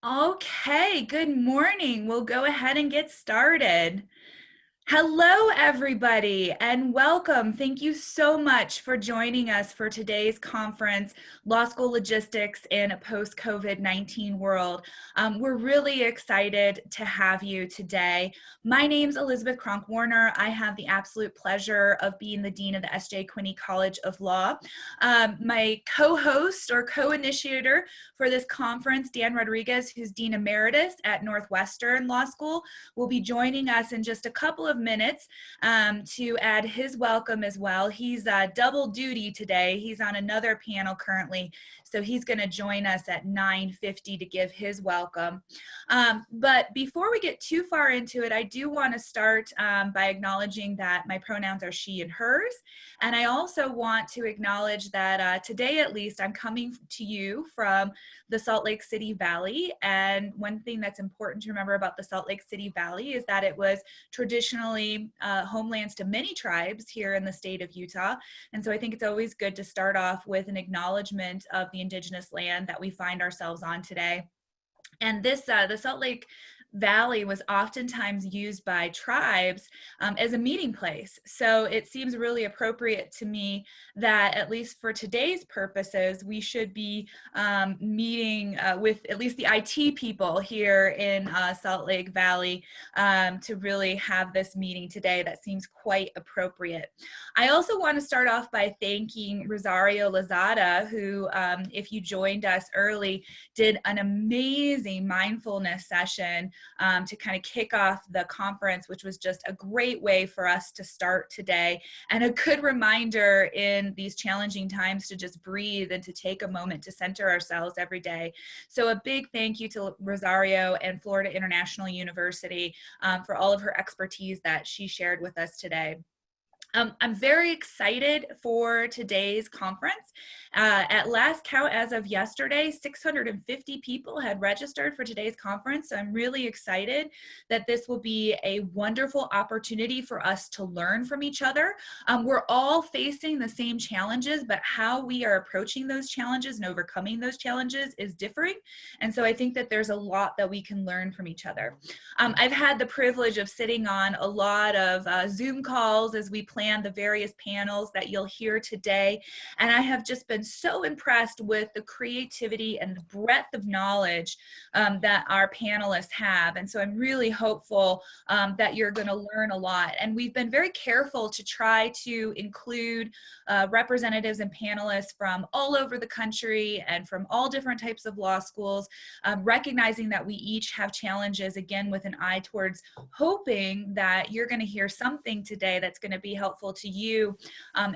Okay, good morning. We'll go ahead and get started. Hello, everybody, and welcome. Thank you so much for joining us for today's conference, Law School Logistics in a Post-COVID-19 World. We're really excited to have you today. My name's Elizabeth Kronk Warner. I have the absolute pleasure of being the Dean of the S.J. Quinney College of Law. My co-host or co-initiator for this conference, Dan Rodriguez, who's Dean Emeritus at Northwestern Law School, will be joining us in just a couple of minutes to add his welcome as well. He's double duty today. He's on another panel currently, so he's going to join us at 9:50 to give his welcome. But before we get too far into it, I do want to start by acknowledging that my pronouns are she and hers. And I also want to acknowledge that today, at least, I'm coming to you from the Salt Lake City Valley. And one thing that's important to remember about the Salt Lake City Valley is that it was traditionally homelands to many tribes here in the state of Utah. And so I think it's always good to start off with an acknowledgement of the indigenous land that we find ourselves on today. And this, the Salt Lake Valley was oftentimes used by tribes as a meeting place. So it seems really appropriate to me that, at least for today's purposes, we should be meeting with at least the IT people here in Salt Lake Valley to really have this meeting today. That seems quite appropriate. I also want to start off by thanking Rosario Lozada, who, if you joined us early, did an amazing mindfulness session to kind of kick off the conference, which was just a great way for us to start today, and a good reminder in these challenging times to just breathe and to take a moment to center ourselves every day. So a big thank you to Rosario and Florida International University for all of her expertise that she shared with us today. I'm very excited for today's conference. At last count, as of yesterday, 650 people had registered for today's conference. So I'm really excited that this will be a wonderful opportunity for us to learn from each other. We're all facing the same challenges, but how we are approaching those challenges and overcoming those challenges is differing. And so I think that there's a lot that we can learn from each other. I've had the privilege of sitting on a lot of Zoom calls as we plan the various panels that you'll hear today. And I have just been so impressed with the creativity and the breadth of knowledge that our panelists have. And so I'm really hopeful that you're going to learn a lot. And we've been very careful to try to include representatives and panelists from all over the country and from all different types of law schools, recognizing that we each have challenges, again, with an eye towards hoping that you're going to hear something today that's going to be helpful to you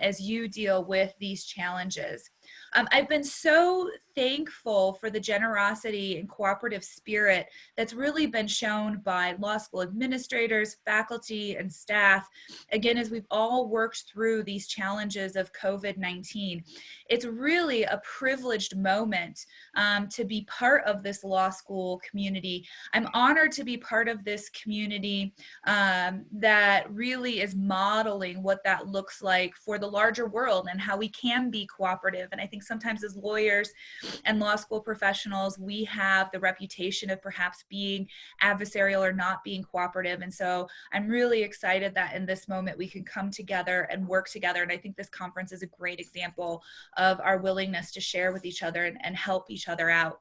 as you deal with these challenges. I've been so thankful for the generosity and cooperative spirit that's really been shown by law school administrators, faculty, and staff, again, as we've all worked through these challenges of COVID-19. It's really a privileged moment to be part of this law school community. I'm honored to be part of this community that really is modeling what that looks like for the larger world and how we can be cooperative. And I think sometimes as lawyers and law school professionals, we have the reputation of perhaps being adversarial or not being cooperative. And so I'm really excited that in this moment we can come together and work together. And I think this conference is a great example of our willingness to share with each other and help each other out.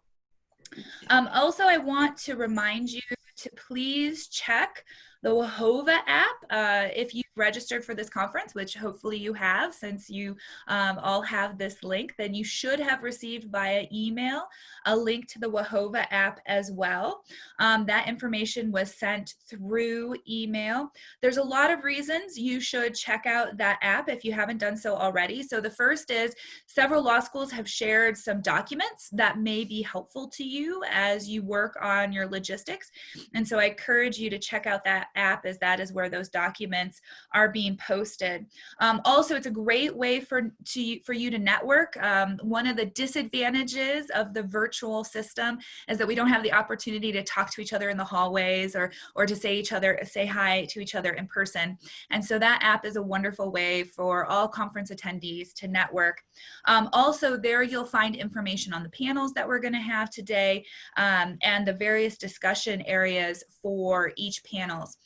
Also, I want to remind you to please check the WAHOVA app if you've registered for this conference, which hopefully you have, since you all have this link. Then you should have received via email a link to the WAHOVA app as well. That information was sent through email. There's a lot of reasons you should check out that app if you haven't done so already. So the first is several law schools have shared some documents that may be helpful to you as you work on your logistics. And so I encourage you to check out that app, as that is where those documents are being posted. Also, it's a great way for you to network. One of the disadvantages of the virtual system is that we don't have the opportunity to talk to each other in the hallways or to say hi to each other in person. And so that app is a wonderful way for all conference attendees to network. Also, there you'll find information on the panels that we're going to have today, and the various discussion areas for each panels.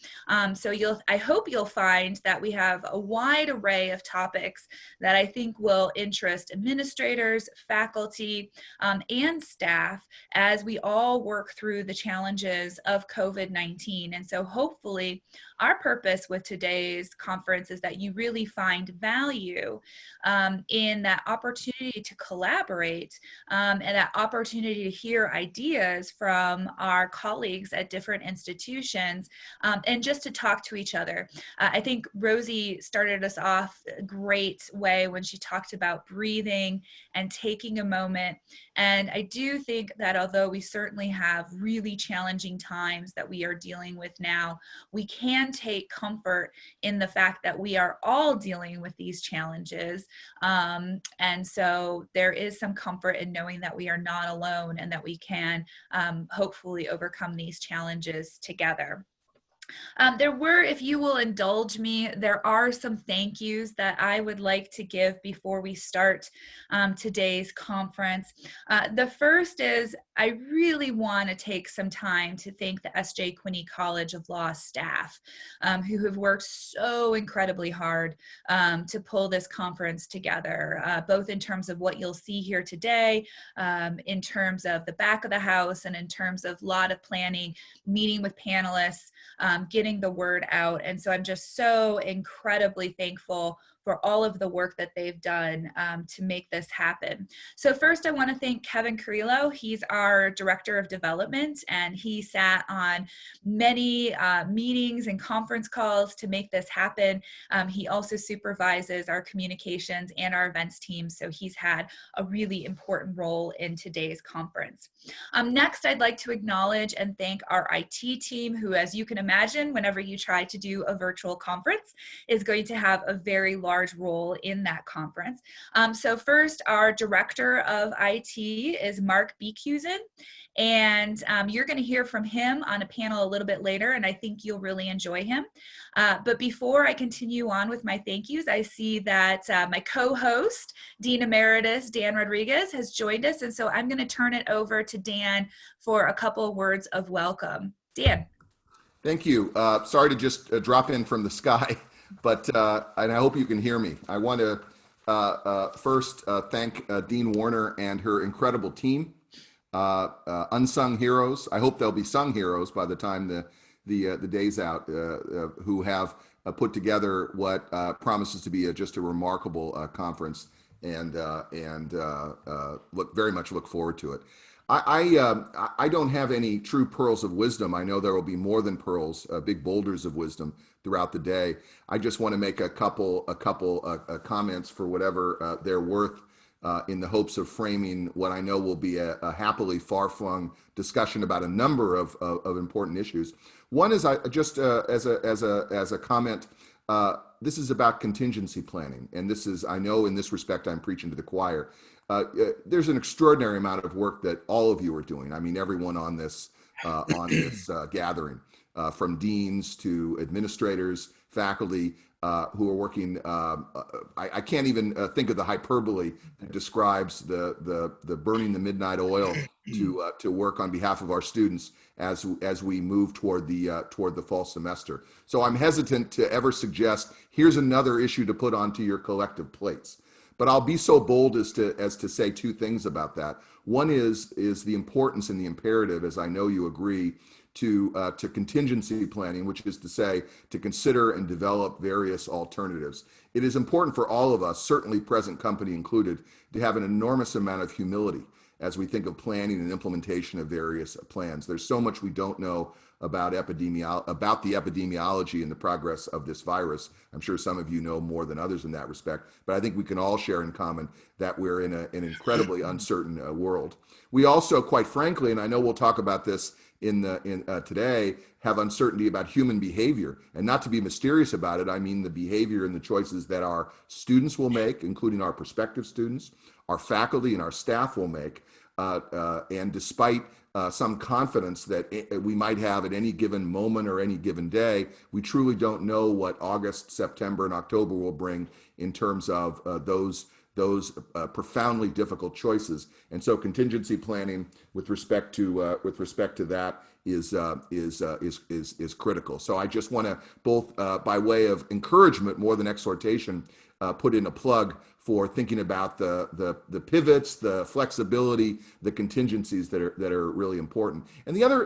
So I hope you'll find that we have a wide array of topics that I think will interest administrators, faculty, and staff as we all work through the challenges of COVID-19. And so hopefully our purpose with today's conference is that you really find value in that opportunity to collaborate, and that opportunity to hear ideas from our colleagues at different institutions, and just to talk to each other. I think Rosie started us off a great way when she talked about breathing and taking a moment. And I do think that although we certainly have really challenging times that we are dealing with now, we can take comfort in the fact that we are all dealing with these challenges. And so there is some comfort in knowing that we are not alone and that we can hopefully overcome these challenges together. If you will indulge me, there are some thank yous that I would like to give before we start today's conference. The first is I really want to take some time to thank the S.J. Quinney College of Law staff who have worked so incredibly hard to pull this conference together, both in terms of what you'll see here today, in terms of the back of the house, and in terms of a lot of planning, meeting with panelists, getting the word out. And so I'm just so incredibly thankful for all of the work that they've done to make this happen. So first, I want to thank Kevin Carrillo. He's our Director of Development, and he sat on many meetings and conference calls to make this happen. He also supervises our communications and our events team, so he's had a really important role in today's conference. Next, I'd like to acknowledge and thank our IT team, who, as you can imagine, whenever you try to do a virtual conference, is going to have a very large role in that conference. So first, our Director of IT is Mark Beekusen, and you're going to hear from him on a panel a little bit later, and I think you'll really enjoy him. But before I continue on with my thank yous, I see that my co-host, Dean Emeritus Dan Rodriguez, has joined us, and so I'm going to turn it over to Dan for a couple of words of welcome. Dan. Thank you. Sorry to just drop in from the sky, but and I hope you can hear me. I want to first thank Dean Warner and her incredible team, unsung heroes. I hope they'll be sung heroes by the time the day's out, who have put together what promises to be just a remarkable conference, and very much look forward to it. I don't have any true pearls of wisdom. I know there will be more than pearls, big boulders of wisdom throughout the day. I just want to make a couple comments for whatever they're worth, in the hopes of framing what I know will be a happily far-flung discussion about a number of important issues. One is as a comment. This is about contingency planning, and this is, I know in this respect I'm preaching to the choir. There's an extraordinary amount of work that all of you are doing. I mean, everyone on this gathering, from deans to administrators, faculty, who are working. I can't even think of the hyperbole that describes the burning the midnight oil to work on behalf of our students as we move toward the fall semester. So I'm hesitant to ever suggest here's another issue to put onto your collective plates. But I'll be so bold as to say two things about that. One is the importance and the imperative, as I know you agree, to contingency planning, which is to say to consider and develop various alternatives. It is important for all of us, certainly present company included, to have an enormous amount of humility as we think of planning and implementation of various plans. There's so much we don't know about the epidemiology and the progress of this virus. I'm sure some of you know more than others in that respect, but I think we can all share in common that we're in an incredibly uncertain world. We also, quite frankly, and I know we'll talk about this today have uncertainty about human behavior. And not to be mysterious about it, I mean the behavior and the choices that our students will make, including our prospective students, our faculty and our staff will make. And despite some confidence that we might have at any given moment or any given day, we truly don't know what August, September, and October will bring in terms of those profoundly difficult choices. And so contingency planning with respect to that is critical. So I just want to, both by way of encouragement more than exhortation, put in a plug for thinking about the pivots, the flexibility, the contingencies that are really important. And the other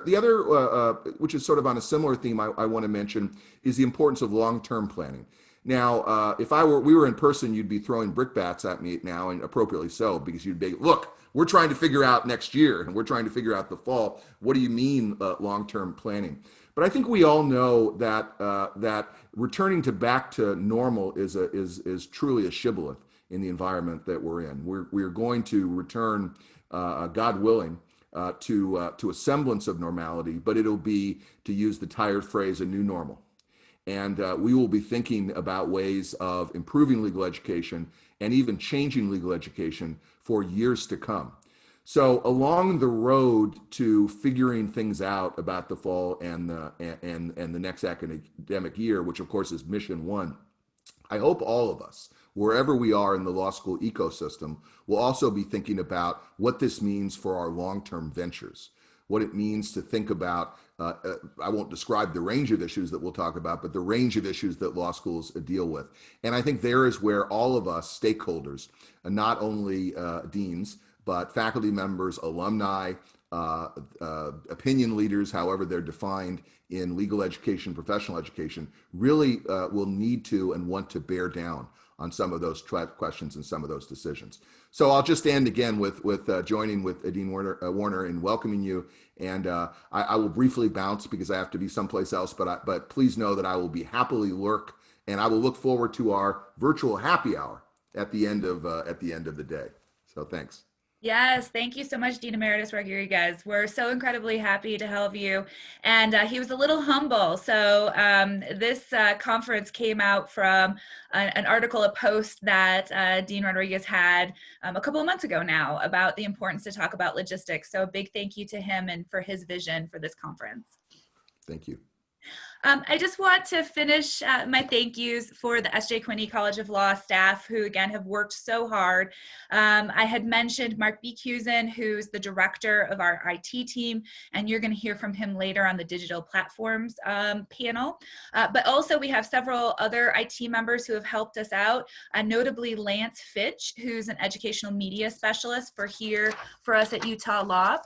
which is sort of on a similar theme I want to mention is the importance of long-term planning. Now, if we were in person, you'd be throwing brickbats at me now, and appropriately so, because you'd be, look, we're trying to figure out next year, and we're trying to figure out the fall. What do you mean long-term planning? But I think we all know that returning back to normal is truly a shibboleth in the environment that we're in. We're going to return, God willing, to a semblance of normality, but it'll be, to use the tired phrase, a new normal. And we will be thinking about ways of improving legal education and even changing legal education for years to come. So along the road to figuring things out about the fall and the next academic year, which of course is mission one, I hope all of us, wherever we are in the law school ecosystem, will also be thinking about what this means for our long-term ventures, what it means to think about, I won't describe the range of issues that we'll talk about, but the range of issues that law schools deal with. And I think there is where all of us stakeholders, not only deans, but faculty members, alumni, opinion leaders, however they're defined in legal education, professional education, really will need to and want to bear down on some of those questions and some of those decisions. So I'll just end again with joining with Dean Warner in welcoming you. And I will briefly bounce because I have to be someplace else, but please know that I will be happily lurk, and I will look forward to our virtual happy hour at the end of the day. So thanks. Yes, thank you so much, Dean Emeritus Rodriguez. We're so incredibly happy to have you. And he was a little humble. So this conference came out from an article, a post that Dean Rodriguez had a couple of months ago now about the importance to talk about logistics. So a big thank you to him and for his vision for this conference. Thank you. I just want to finish my thank yous for the S.J. Quinney College of Law staff who, again, have worked so hard. I had mentioned Mark Beekusen, who's the director of our IT team, and you're going to hear from him later on the digital platforms panel. But also we have several other IT members who have helped us out, notably Lance Fitch, who's an educational media specialist for us at Utah Law.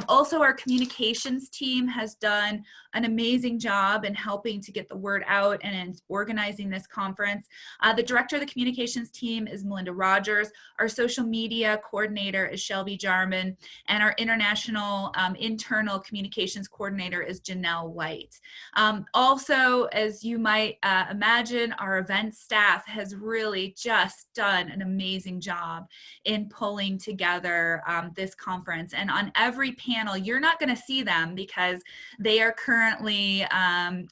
Also, our communications team has done an amazing job in helping to get the word out and in organizing this conference. The director of the communications team is Melinda Rogers. Our social media coordinator is Shelby Jarman, and our international internal communications coordinator is Janelle White. Also, as you might imagine, our event staff has really just done an amazing job in pulling together this conference. And on every panel, you're not going to see them because they are currently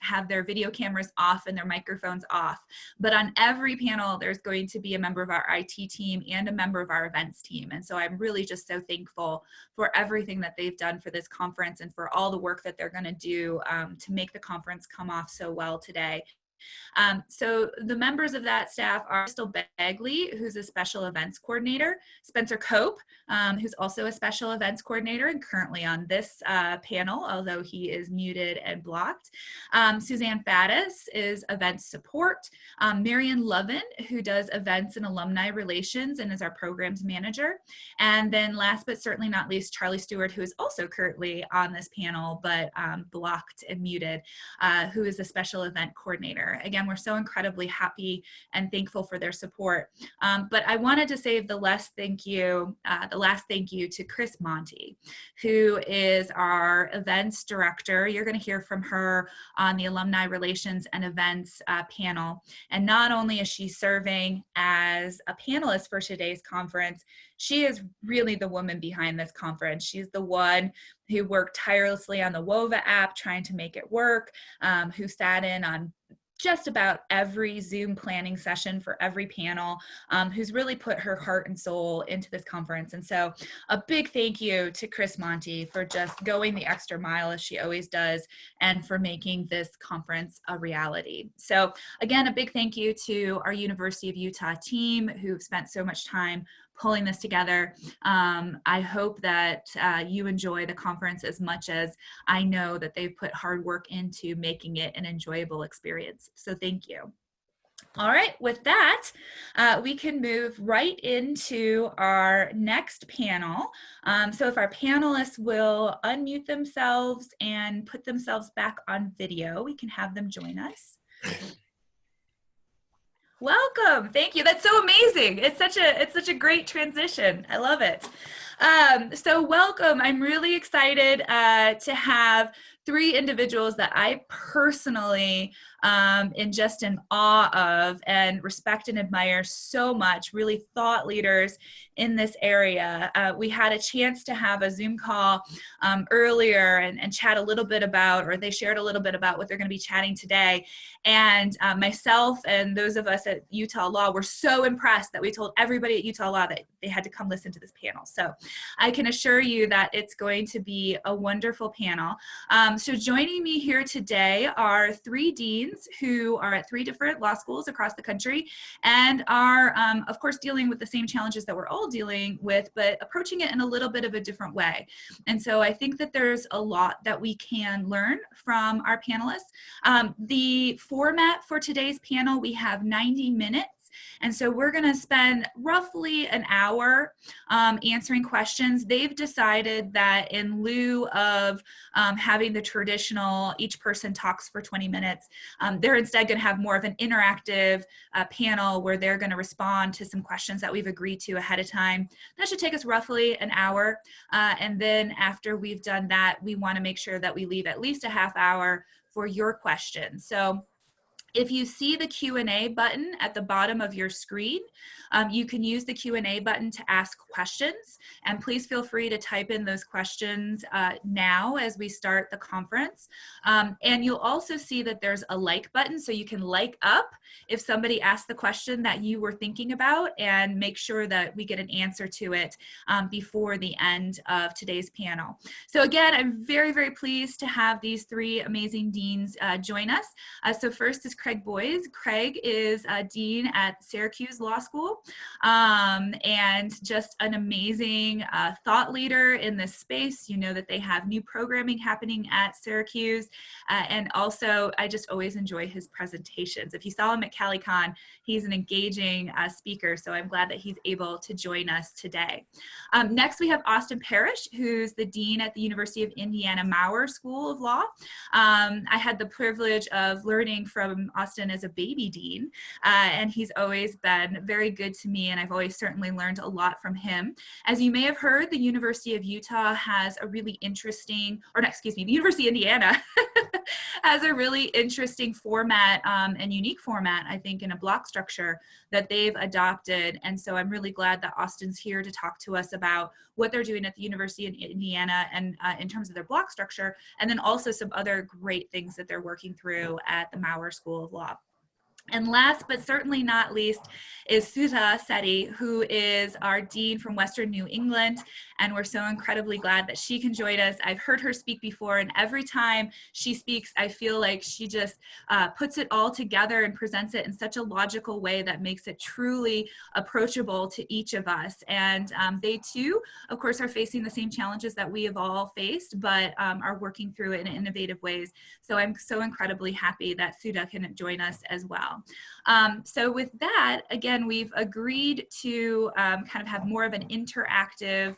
have their video cameras off and their microphones off. But on every panel, there's going to be a member of our IT team and a member of our events team. And so I'm really just so thankful for everything that they've done for this conference and for all the work that they're going to do to make the conference come off so well today. So the members of that staff are Crystal Bagley, who's a special events coordinator, Spencer Cope, who's also a special events coordinator and currently on this panel, although he is muted and blocked. Suzanne Faddis is events support. Marion Lovin, who does events and alumni relations and is our programs manager. And then last but certainly not least, Charlie Stewart, who is also currently on this panel, but blocked and muted, who is a special event coordinator. year. Again, we're so incredibly happy and thankful for their support. But I wanted to save the last thank you to Chris Monti, who is our events director. You're going to hear from her on the Alumni Relations and Events panel. And not only is she serving as a panelist for today's conference, she is really the woman behind this conference. She's the one who worked tirelessly on the WOVA app, trying to make it work, who sat in on just about every Zoom planning session for every panel, who's really put her heart and soul into this conference. And so a big thank you to Chris Monti for just going the extra mile, as she always does, and for making this conference a reality. So again, a big thank you to our University of Utah team, who've spent so much time pulling this together. I hope that you enjoy the conference as much as I know that they've put hard work into making it an enjoyable experience. So thank you. All right, with that, we can move right into our next panel. So if our panelists will unmute themselves and put themselves back on video, we can have them join us. Welcome. Thank you. That's so amazing. It's such a great transition. I love it. So welcome. I'm really excited to have three individuals that I personally am just in awe of and respect and admire so much, really thought leaders in this area. We had a chance to have a Zoom call earlier and chat a little bit about, or they shared a little bit about what they're going to be chatting today. And myself and those of us at Utah Law were so impressed that we told everybody at Utah Law that they had to come listen to this panel. So I can assure you that it's going to be a wonderful panel. So joining me here today are three deans who are at three different law schools across the country and are, of course, dealing with the same challenges that we're all dealing with, but approaching it in a little bit of a different way. And so I think that there's a lot that we can learn from our panelists. The format for today's panel, we have 90 minutes. And so we're going to spend roughly an hour answering questions. They've decided that in lieu of having the traditional each person talks for 20 minutes, they're instead going to have more of an interactive panel where they're going to respond to some questions that we've agreed to ahead of time. That should take us roughly an hour. And then after we've done that, we want to make sure that we leave at least a half hour for your questions. So if you see the Q&A button at the bottom of your screen, you can use the Q&A button to ask questions. And please feel free to type in those questions now as we start the conference. And you'll also see that there's a like button, so you can like up if somebody asked the question that you were thinking about, and make sure that we get an answer to it before the end of today's panel. So again, I'm very, very pleased to have these three amazing deans join us. So first is Craig Boyes. Craig is a dean at Syracuse Law School and just an amazing thought leader in this space. You know that they have new programming happening at Syracuse, and also I just always enjoy his presentations. If you saw him at CaliCon, he's an engaging speaker, so I'm glad that he's able to join us today. Next, we have Austin Parrish, who's the dean at the University of Indiana Maurer School of Law. I had the privilege of learning from Austin as a baby dean, and he's always been very good to me, and I've always certainly learned a lot from him. As you may have heard, the University of Utah has a really interesting, or no, excuse me, the University of Indiana has a really interesting format and unique format, I think, in a block structure that they've adopted. And so I'm really glad that Austin's here to talk to us about what they're doing at the University of Indiana and in terms of their block structure, and then also some other great things that they're working through at the Maurer School of Law. And last but certainly not least is Sousa Sethi, who is our dean from Western New England, and we're so incredibly glad that she can join us. I've heard her speak before, and every time she speaks, I feel like she just puts it all together and presents it in such a logical way that makes it truly approachable to each of us. And they too, of course, are facing the same challenges that we have all faced, but are working through it in innovative ways. So I'm so incredibly happy that Sousa can join us as well. So with that, again, we've agreed to kind of have more of an interactive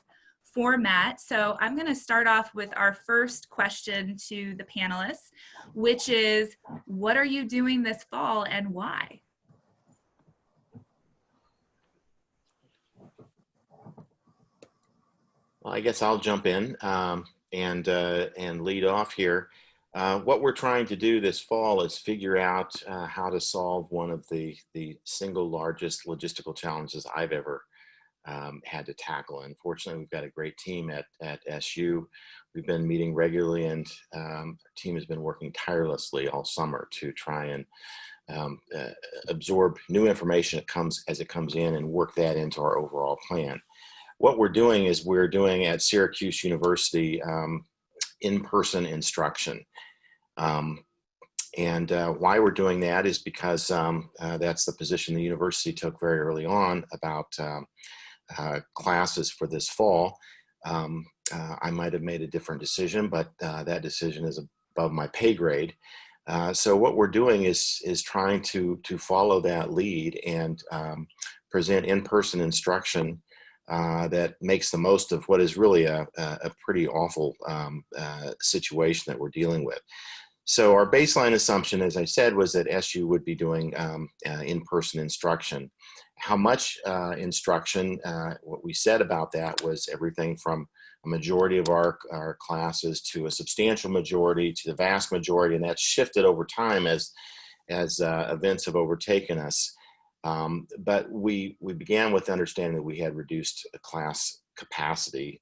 format. So I'm going to start off with our first question to the panelists, which is, what are you doing this fall and why? Well, I guess I'll jump in and lead off here. What we're trying to do this fall is figure out how to solve one of the single largest logistical challenges I've ever had to tackle. And fortunately, we've got a great team at SU. We've been meeting regularly, and our team has been working tirelessly all summer to try and absorb new information as it comes in and work that into our overall plan. What we're doing is we're doing at Syracuse University in-person instruction. Why we're doing that is because that's the position the university took very early on about classes for this fall. I might have made a different decision, but that decision is above my pay grade. So what we're doing is trying to follow that lead and present in-person instruction that makes the most of what is really a pretty awful situation that we're dealing with. So our baseline assumption, as I said, was that SU would be doing in-person instruction. How much instruction, what we said about that was everything from a majority of our classes to a substantial majority to the vast majority, and that's shifted over time as events have overtaken us. But we began with understanding that we had reduced class capacity.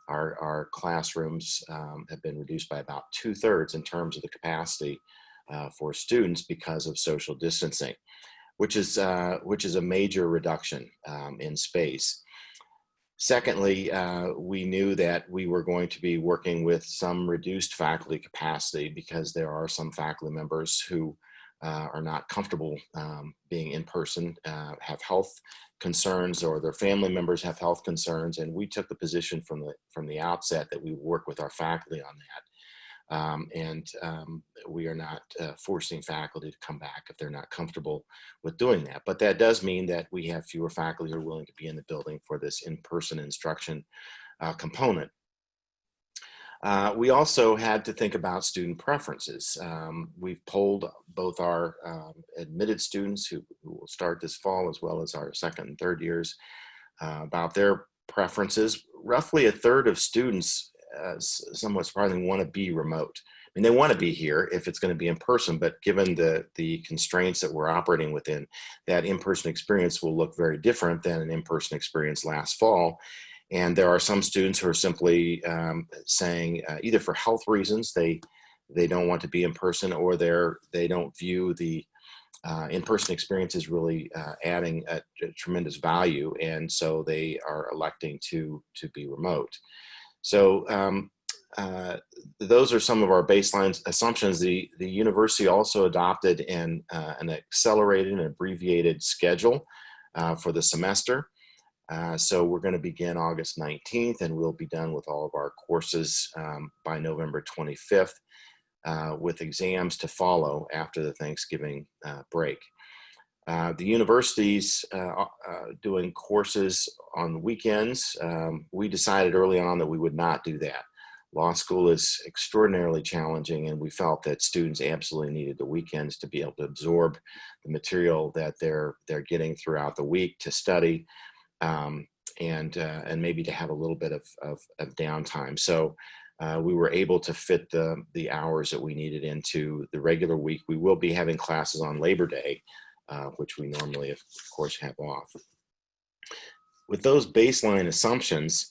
Our classrooms have been reduced by about 2/3 in terms of the capacity for students because of social distancing, which is a major reduction in space. Secondly, we knew that we were going to be working with some reduced faculty capacity because there are some faculty members who are not comfortable being in person, have health concerns, or their family members have health concerns, and we took the position from the outset that we work with our faculty on that. We are not forcing faculty to come back if they're not comfortable with doing that. But that does mean that we have fewer faculty who are willing to be in the building for this in-person instruction component. We also had to think about student preferences. We've polled both our admitted students who will start this fall, as well as our second and third years, about their preferences. Roughly 1/3 of students, somewhat surprisingly, want to be remote. I mean, they want to be here if it's going to be in person, but given the constraints that we're operating within, that in-person experience will look very different than an in-person experience last fall. And there are some students who are simply saying either for health reasons, they don't want to be in person, or they don't view the in-person experience as really adding a tremendous value, and so they are electing to be remote. So those are some of our baseline assumptions. The university also adopted an accelerated and abbreviated schedule for the semester. So we're going to begin August 19th, and we'll be done with all of our courses by November 25th, with exams to follow after the Thanksgiving break. The university's doing courses on weekends. We decided early on that we would not do that. Law school is extraordinarily challenging, and we felt that students absolutely needed the weekends to be able to absorb the material that they're getting throughout the week to study. And maybe to have a little bit of downtime. So we were able to fit the hours that we needed into the regular week. We will be having classes on Labor Day, which we normally, of course, have off. With those baseline assumptions,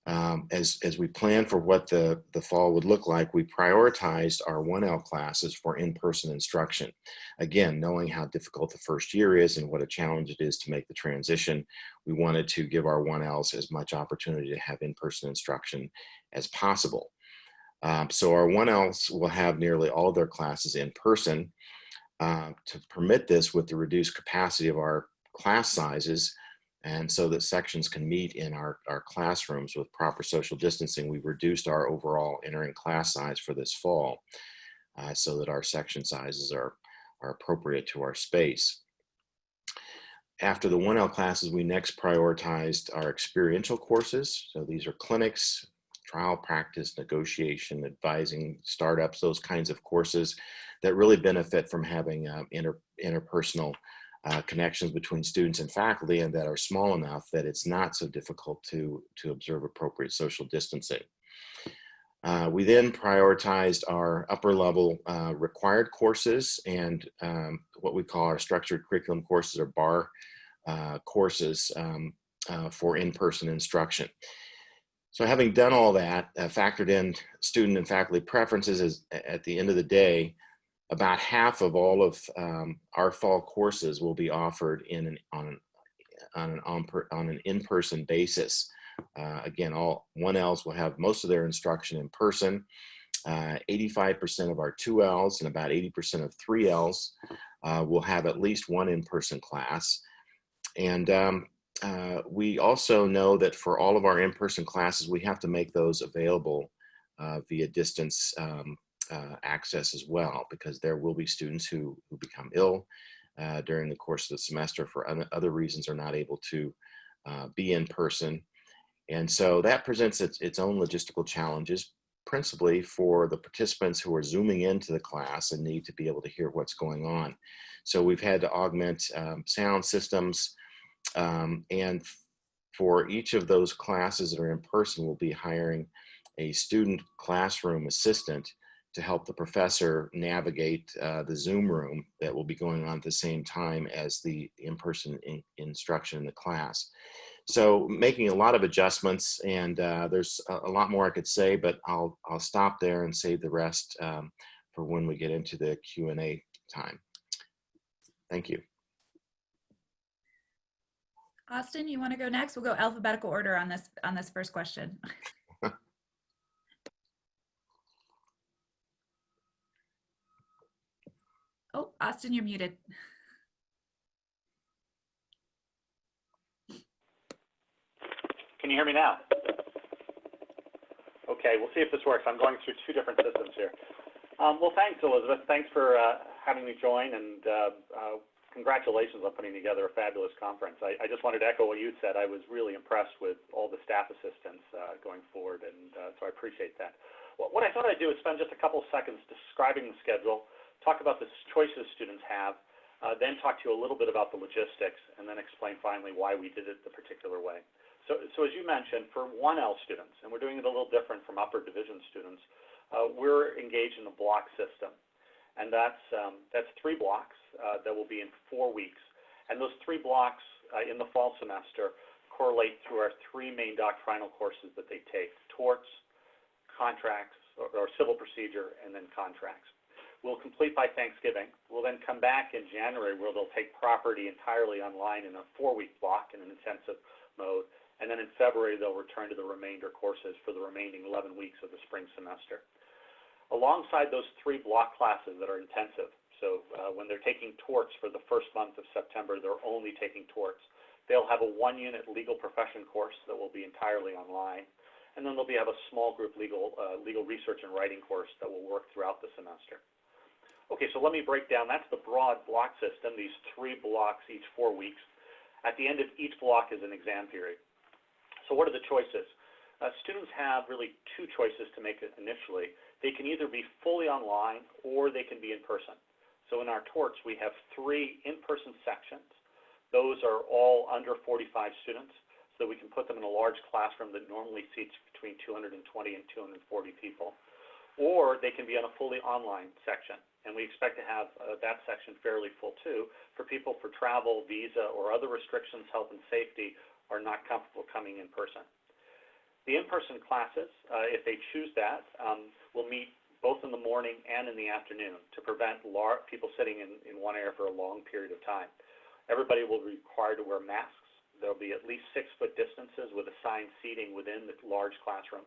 as we plan for what the fall would look like, we prioritized our 1L classes for in-person instruction. Again, knowing how difficult the first year is and what a challenge it is to make the transition, we wanted to give our 1Ls as much opportunity to have in-person instruction as possible. So our 1Ls will have nearly all of their classes in person. To permit this with the reduced capacity of our class sizes, and so that sections can meet in our classrooms with proper social distancing, we've reduced our overall entering class size for this fall so that our section sizes are appropriate to our space. After the 1L classes, we next prioritized our experiential courses. So these are clinics, trial practice, negotiation, advising, startups, those kinds of courses that really benefit from having interpersonal connections between students and faculty, and that are small enough that it's not so difficult to observe appropriate social distancing. We then prioritized our upper level required courses and what we call our structured curriculum courses, or BAR courses, for in-person instruction. So having done all that, factored in student and faculty preferences, at the end of the day, about half of all of our fall courses will be offered on an in-person basis. Again, all 1Ls will have most of their instruction in person. 85% of our 2Ls and about 80% of 3Ls will have at least one in-person class. And we also know that for all of our in-person classes, we have to make those available via distance access as well, because there will be students who become ill during the course of the semester for other reasons, are not able to be in person. And so that presents its own logistical challenges, principally for the participants who are zooming into the class and need to be able to hear what's going on. So we've had to augment sound systems, and for each of those classes that are in person, we'll be hiring a student classroom assistant to help the professor navigate the Zoom room that will be going on at the same time as the in-person instruction in the class. So making a lot of adjustments, and there's a lot more I could say, but I'll stop there and save the rest for when we get into the Q&A time. Thank you. Austin, you want to go next? We'll go alphabetical order on this first question. Oh, Austin, you're muted. Can you hear me now? Okay, we'll see if this works. I'm going through two different systems here. Well, thanks, Elizabeth. Thanks for having me join, and congratulations on putting together a fabulous conference. I just wanted to echo what you said. I was really impressed with all the staff assistants going forward, and so I appreciate that. What I thought I'd do is spend just a couple seconds describing the schedule, talk about the choices students have, then talk to you a little bit about the logistics, and then explain finally why we did it the particular way. So as you mentioned, for 1L students, and we're doing it a little different from upper division students, we're engaged in a block system. And that's 3 blocks that will be in 4 weeks. And those 3 blocks in the fall semester correlate through our 3 main doctrinal courses that they take: torts, contracts, or civil procedure, and then contracts. We'll complete by Thanksgiving. We'll then come back in January, where they'll take property entirely online in a 4-week block in an intensive mode. And then in February, they'll return to the remainder courses for the remaining 11 weeks of the spring semester. Alongside those 3 block classes that are intensive, so when they're taking torts for the first month of September, they're only taking torts. They'll have a 1-unit legal profession course that will be entirely online. And then have a small group legal research and writing course that will work throughout the semester. Okay, so let me break down. That's the broad block system, these 3 blocks each 4 weeks. At the end of each block is an exam period. So what are the choices? Students have really 2 choices to make initially. They can either be fully online or they can be in person. So in our torts, we have 3 in-person sections. Those are all under 45 students, so we can put them in a large classroom that normally seats between 220 and 240 people. Or they can be on a fully online section. And we expect to have that section fairly full too, for people for travel, visa, or other restrictions, health and safety, are not comfortable coming in person. The in-person classes, if they choose that, will meet both in the morning and in the afternoon to prevent people sitting in one area for a long period of time. Everybody will be required to wear masks. There will be at least 6-foot distances with assigned seating within the large classroom.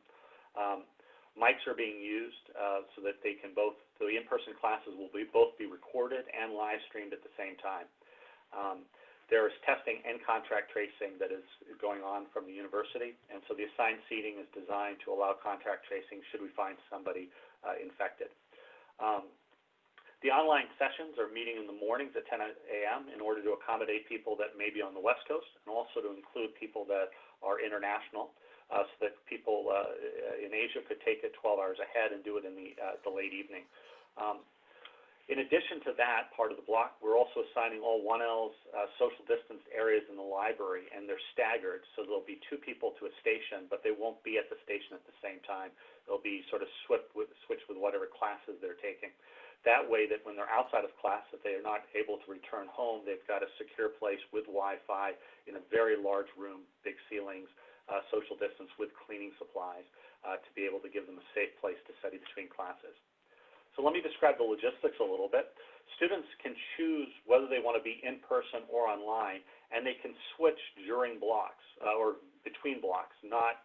Mics are being used so that the in-person classes will both be recorded and live streamed at the same time. There is testing and contract tracing that is going on from the university, and so the assigned seating is designed to allow contract tracing should we find somebody infected. The online sessions are meeting in the mornings at 10 a.m. in order to accommodate people that may be on the West Coast, and also to include people that are international, so that people in Asia could take it 12 hours ahead and do it in the late evening. In addition to that part of the block, we're also assigning all 1Ls social distanced areas in the library, and they're staggered, so there'll be 2 people to a station, but they won't be at the station at the same time. They'll be sort of switched with whatever classes they're taking. That way that when they're outside of class, if they are not able to return home, they've got a secure place with Wi-Fi in a very large room, big ceilings, social distance with cleaning supplies to be able to give them a safe place to study between classes. So let me describe the logistics a little bit. Students can choose whether they want to be in person or online, and they can switch during blocks or between blocks, not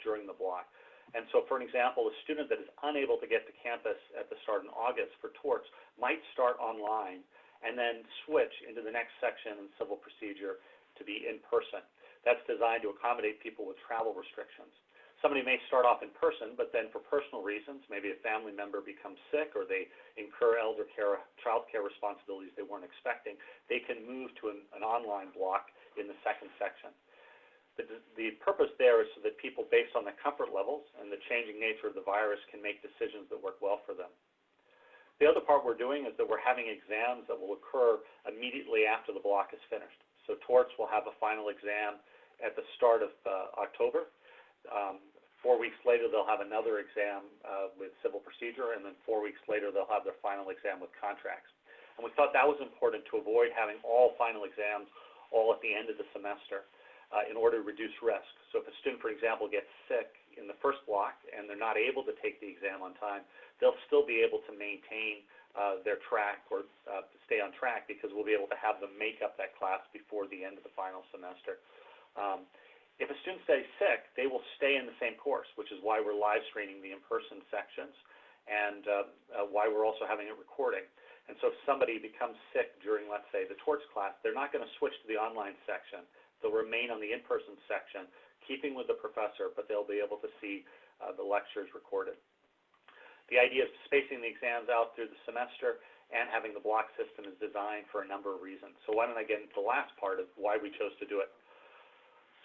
during the block. And so, for an example, a student that is unable to get to campus at the start in August for torts might start online and then switch into the next section in civil procedure to be in person. That's designed to accommodate people with travel restrictions. Somebody may start off in person, but then for personal reasons, maybe a family member becomes sick or they incur elder care, child care responsibilities they weren't expecting, they can move to an online block in the second section. The purpose there is so that people, based on their comfort levels and the changing nature of the virus, can make decisions that work well for them. The other part we're doing is that we're having exams that will occur immediately after the block is finished. So torts will have a final exam at the start of October. 4 weeks later, they'll have another exam with civil procedure, and then 4 weeks later, they'll have their final exam with contracts. And we thought that was important to avoid having all final exams all at the end of the semester in order to reduce risk. So if a student, for example, gets sick in the first block and they're not able to take the exam on time, they'll still be able to maintain their track or stay on track, because we'll be able to have them make up that class before the end of the final semester. If a student stays sick, they will stay in the same course, which is why we're live streaming the in-person sections and why we're also having it recording. And so if somebody becomes sick during, let's say, the torts class, they're not going to switch to the online section. They'll remain on the in-person section, keeping with the professor, but they'll be able to see the lectures recorded. The idea of spacing the exams out through the semester and having the block system is designed for a number of reasons. So why don't I get into the last part of why we chose to do it.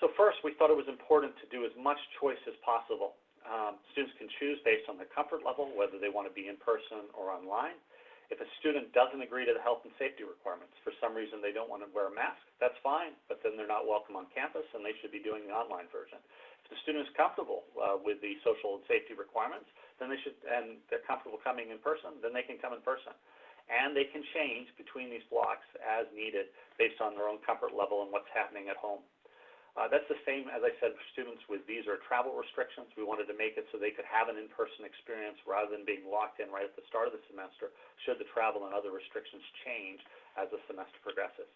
So first, we thought it was important to do as much choice as possible. Students can choose based on their comfort level, whether they want to be in person or online. If a student doesn't agree to the health and safety requirements, for some reason they don't want to wear a mask, that's fine, but then they're not welcome on campus and they should be doing the online version. If the student is comfortable with the social and safety requirements, then they should, and they're comfortable coming in person, then they can come in person. And they can change between these blocks as needed based on their own comfort level and what's happening at home. That's the same, as I said, for students with visa or travel restrictions. We wanted to make it so they could have an in-person experience rather than being locked in right at the start of the semester, should the travel and other restrictions change as the semester progresses.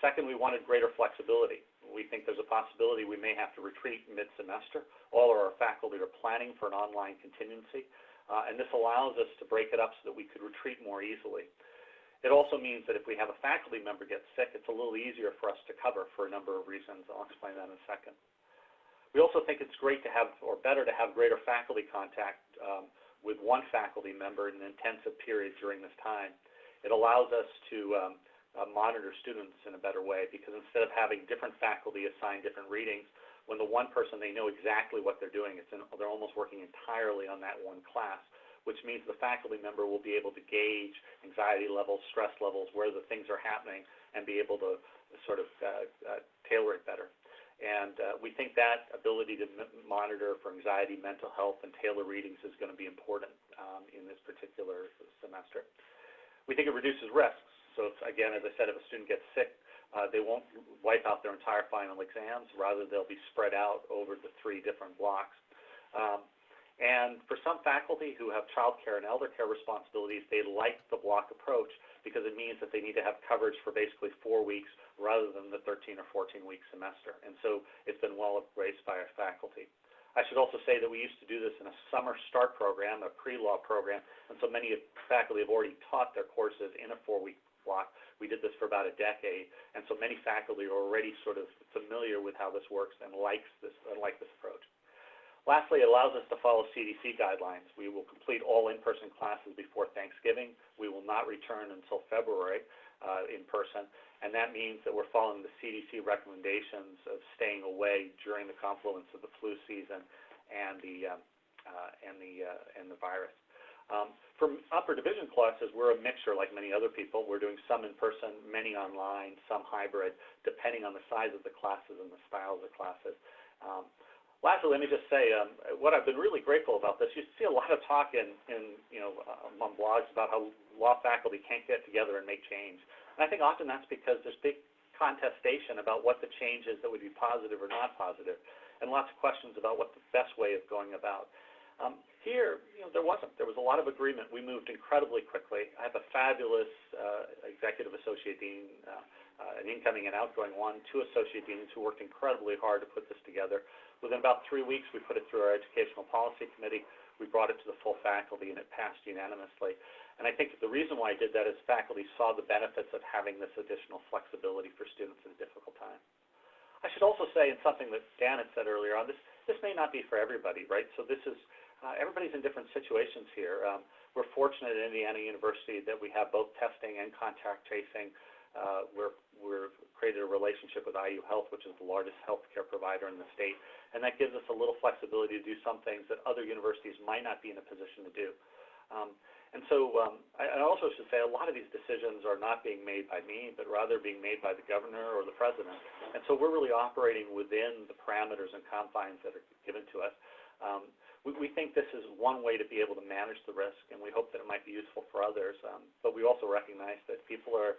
Second, we wanted greater flexibility. We think there's a possibility we may have to retreat mid-semester. All of our faculty are planning for an online contingency, and this allows us to break it up so that we could retreat more easily. It also means that if we have a faculty member get sick, it's a little easier for us to cover for a number of reasons. I'll explain that in a second. We also think it's great to have, or better to have, greater faculty contact with one faculty member in an intensive period during this time. It allows us to monitor students in a better way, because instead of having different faculty assign different readings, when the one person, they know exactly what they're doing, they're almost working entirely on that one class, which means the faculty member will be able to gauge anxiety levels, stress levels, where the things are happening, and be able to sort of tailor it better. And we think that ability to monitor for anxiety, mental health, and tailor readings is going to be important in this particular semester. We think it reduces risks. So if, again, as I said, if a student gets sick, they won't wipe out their entire final exams. Rather, they'll be spread out over the 3 different blocks. And for some faculty who have child care and elder care responsibilities, they like the block approach because it means that they need to have coverage for basically 4 weeks rather than the 13 or 14-week semester. And so it's been well embraced by our faculty. I should also say that we used to do this in a summer start program, a pre-law program, and so many faculty have already taught their courses in a 4-week block. We did this for about a decade, and so many faculty are already sort of familiar with how this works and like this approach. Lastly, it allows us to follow CDC guidelines. We will complete all in-person classes before Thanksgiving. We will not return until February in person, and that means that we're following the CDC recommendations of staying away during the confluence of the flu season and the virus. For upper division classes, we're a mixture like many other people. We're doing some in person, many online, some hybrid, depending on the size of the classes and the styles of classes. Lastly, let me just say, what I've been really grateful about this, you see a lot of talk among blogs about how law faculty can't get together and make change. And I think often that's because there's big contestation about what the change is that would be positive or not positive, and lots of questions about what the best way of going about. Here, there wasn't. There was a lot of agreement. We moved incredibly quickly. I have a fabulous executive associate dean, an incoming and outgoing one, 2 associate deans who worked incredibly hard to put this together. Within about 3 weeks, we put it through our educational policy committee. We brought it to the full faculty, and it passed unanimously. And I think the reason why I did that is faculty saw the benefits of having this additional flexibility for students at a difficult time. I should also say, and something that Dan had said earlier on, this may not be for everybody, right? So this is, everybody's in different situations here. We're fortunate at Indiana University that we have both testing and contact tracing. We're created a relationship with IU Health, which is the largest healthcare provider in the state, and that gives us a little flexibility to do some things that other universities might not be in a position to do. And so I also should say a lot of these decisions are not being made by me, but rather being made by the governor or the president. And so we're really operating within the parameters and confines that are given to us. We think this is one way to be able to manage the risk, and we hope that it might be useful for others. But we also recognize that people are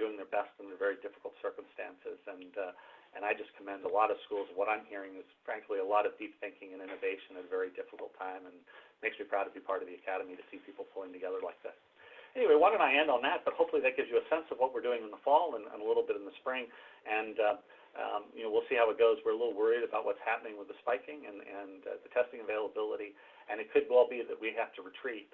doing their best under very difficult circumstances, and I just commend a lot of schools. What I'm hearing is, frankly, a lot of deep thinking and innovation at a very difficult time, and makes me proud to be part of the Academy to see people pulling together like this. Anyway, why don't I end on that, but hopefully that gives you a sense of what we're doing in the fall and a little bit in the spring, and we'll see how it goes. We're a little worried about what's happening with the spiking and the testing availability, and it could well be that we have to retreat,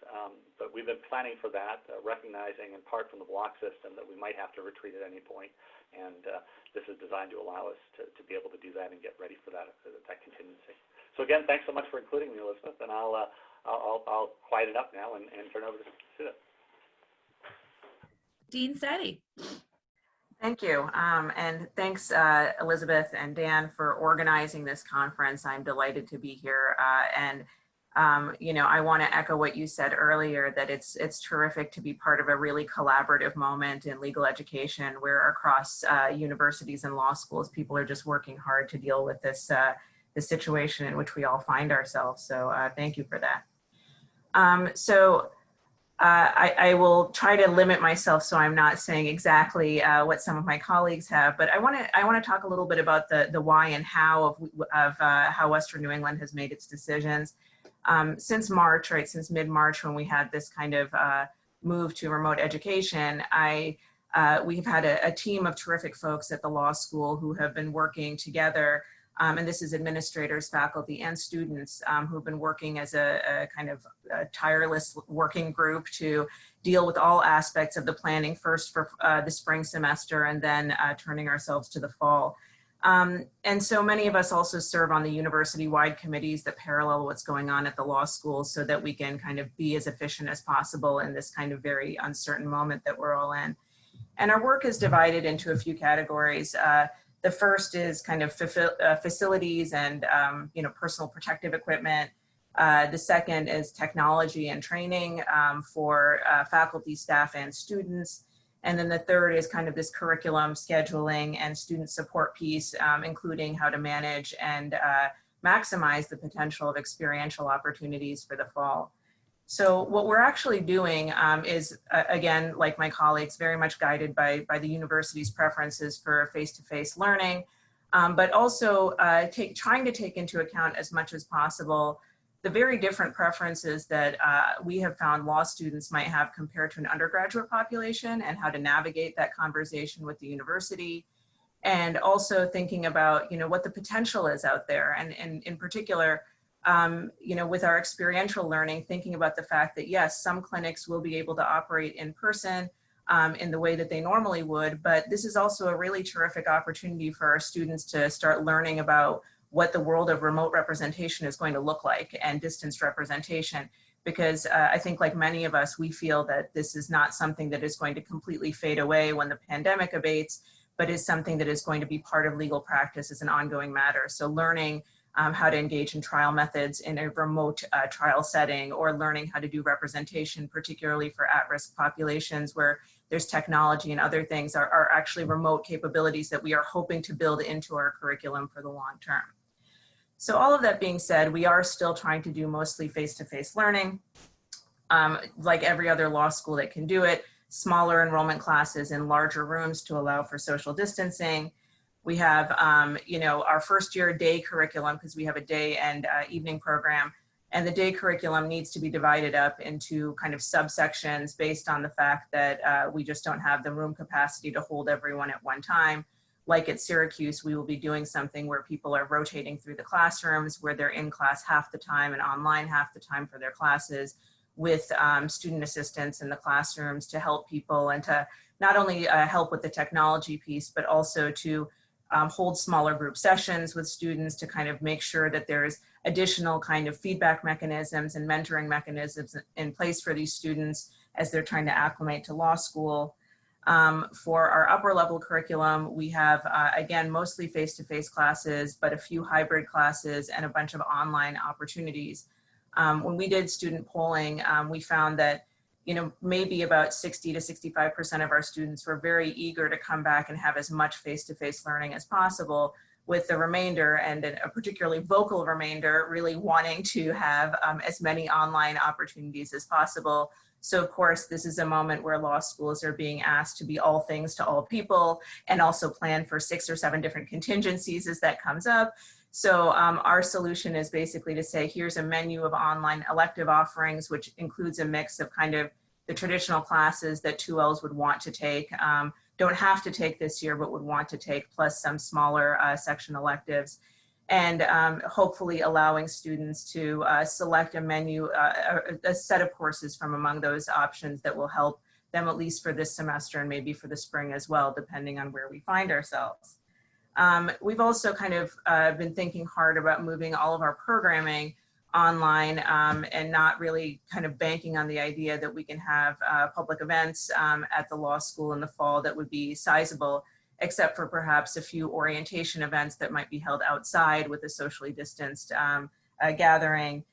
but we've been planning for that, recognizing in part from the block system that we might have to retreat at any point, and this is designed to allow us to be able to do that and get ready for that contingency. So again, thanks so much for including me, Elizabeth, and I'll quiet it up now and turn over to Sue. Dean Sethi. Thank you. And thanks, Elizabeth and Dan, for organizing this conference. I'm delighted to be here. I want to echo what you said earlier, that it's terrific to be part of a really collaborative moment in legal education where across universities and law schools, people are just working hard to deal with this situation in which we all find ourselves. So thank you for that. I will try to limit myself so I'm not saying exactly what some of my colleagues have, but I want to talk a little bit about the why and how of how Western New England has made its decisions. Since March, right, since mid-March when we had this kind of move to remote education, we've had a team of terrific folks at the law school who have been working together. And this is administrators, faculty, and students who've been working as a kind of tireless working group to deal with all aspects of the planning, first for the spring semester and then turning ourselves to the fall. And so many of us also serve on the university-wide committees that parallel what's going on at the law school so that we can kind of be as efficient as possible in this kind of very uncertain moment that we're all in. And our work is divided into a few categories. The first is kind of facilities and personal protective equipment. The second is technology and training for faculty, staff, and students. And then the third is kind of this curriculum scheduling and student support piece, including how to manage and maximize the potential of experiential opportunities for the fall. So what we're actually doing is, again, like my colleagues, very much guided by the university's preferences for face-to-face learning, but also trying to take into account as much as possible the very different preferences that we have found law students might have compared to an undergraduate population and how to navigate that conversation with the university. And also thinking about, what the potential is out there. And in particular, with our experiential learning, thinking about the fact that yes, some clinics will be able to operate in person in the way that they normally would, but this is also a really terrific opportunity for our students to start learning about what the world of remote representation is going to look like and distance representation. Because I think like many of us, we feel that this is not something that is going to completely fade away when the pandemic abates, but is something that is going to be part of legal practice as an ongoing matter. So learning how to engage in trial methods in a remote trial setting, or learning how to do representation, particularly for at-risk populations where there's technology and other things, are actually remote capabilities that we are hoping to build into our curriculum for the long term. So all of that being said, we are still trying to do mostly face-to-face learning. Like every other law school that can do it, smaller enrollment classes in larger rooms to allow for social distancing. We have, our first year day curriculum, because we have a day and evening program, and the day curriculum needs to be divided up into kind of subsections based on the fact that we just don't have the room capacity to hold everyone at one time. Like at Syracuse, we will be doing something where people are rotating through the classrooms, where they're in class half the time and online half the time for their classes, with student assistants in the classrooms to help people and to not only help with the technology piece, but also to hold smaller group sessions with students to kind of make sure that there's additional kind of feedback mechanisms and mentoring mechanisms in place for these students as they're trying to acclimate to law school. For our upper level curriculum, we have, again, mostly face-to-face classes, but a few hybrid classes and a bunch of online opportunities. When we did student polling, we found that, maybe about 60 to 65% of our students were very eager to come back and have as much face-to-face learning as possible, with the remainder, and a particularly vocal remainder, really wanting to have as many online opportunities as possible. So of course, this is a moment where law schools are being asked to be all things to all people, and also plan for 6 or 7 different contingencies as that comes up. So our solution is basically to say, here's a menu of online elective offerings, which includes a mix of kind of the traditional classes that 2Ls would want to take, don't have to take this year, but would want to take, plus some smaller section electives. And hopefully allowing students to select a menu, a set of courses from among those options that will help them at least for this semester and maybe for the spring as well, depending on where we find ourselves. We've also kind of been thinking hard about moving all of our programming online and not really kind of banking on the idea that we can have public events at the law school in the fall that would be sizable, except for perhaps a few orientation events that might be held outside with a socially distanced gathering.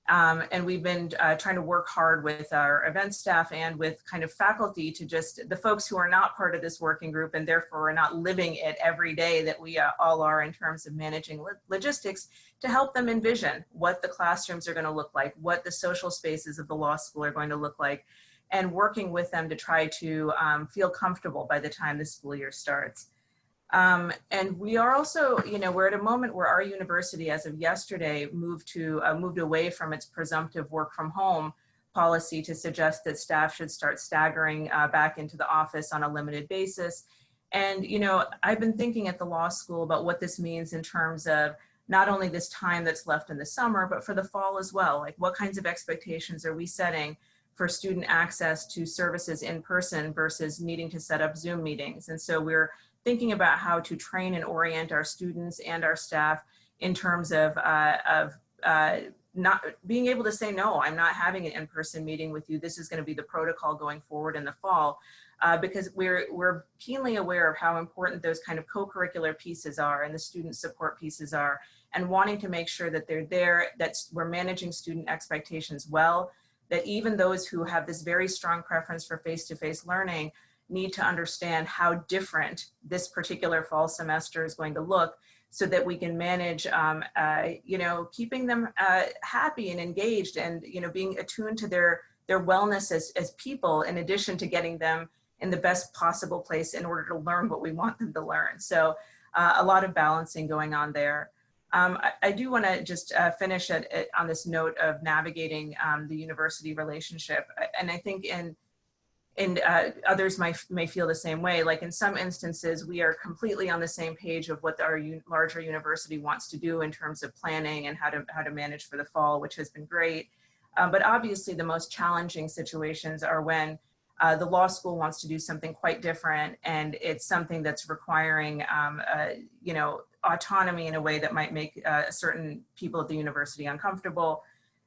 And we've been trying to work hard with our event staff and with kind of faculty to just, the folks who are not part of this working group and therefore are not living it every day that we all are in terms of managing logistics, to help them envision what the classrooms are going to look like, what the social spaces of the law school are going to look like, and working with them to try to feel comfortable by the time the school year starts. And we are also, we're at a moment where our university, as of yesterday, moved away from its presumptive work from home policy to suggest that staff should start staggering back into the office on a limited basis. And, I've been thinking at the law school about what this means in terms of not only this time that's left in the summer, but for the fall as well. Like, what kinds of expectations are we setting for student access to services in person versus needing to set up Zoom meetings? And so we're thinking about how to train and orient our students and our staff in terms of not being able to say, no, I'm not having an in-person meeting with you. This is going to be the protocol going forward in the fall, because we're keenly aware of how important those kind of co-curricular pieces are and the student support pieces are, and wanting to make sure that they're there, that we're managing student expectations well, that even those who have this very strong preference for face-to-face learning need to understand how different this particular fall semester is going to look, so that we can manage, keeping them happy and engaged, and being attuned to their wellness as people, in addition to getting them in the best possible place in order to learn what we want them to learn. So a lot of balancing going on there. I do want to just finish on this note of navigating the university relationship, and I think and others may feel the same way. Like, in some instances, we are completely on the same page of what our larger university wants to do in terms of planning and how to manage for the fall, which has been great. But obviously, the most challenging situations are when The law school wants to do something quite different, and it's something that's requiring, you know, autonomy in a way that might make certain people at the university uncomfortable.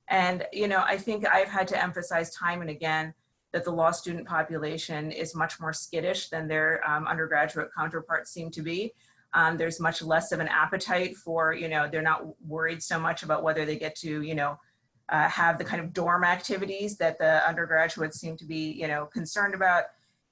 And, you know, I think I've had to emphasize time and again that the law student population is much more skittish than their undergraduate counterparts seem to be. There's much less of an appetite for, you know, they're not worried so much about whether they get to, you know, have the kind of dorm activities that the undergraduates seem to be, you know, concerned about.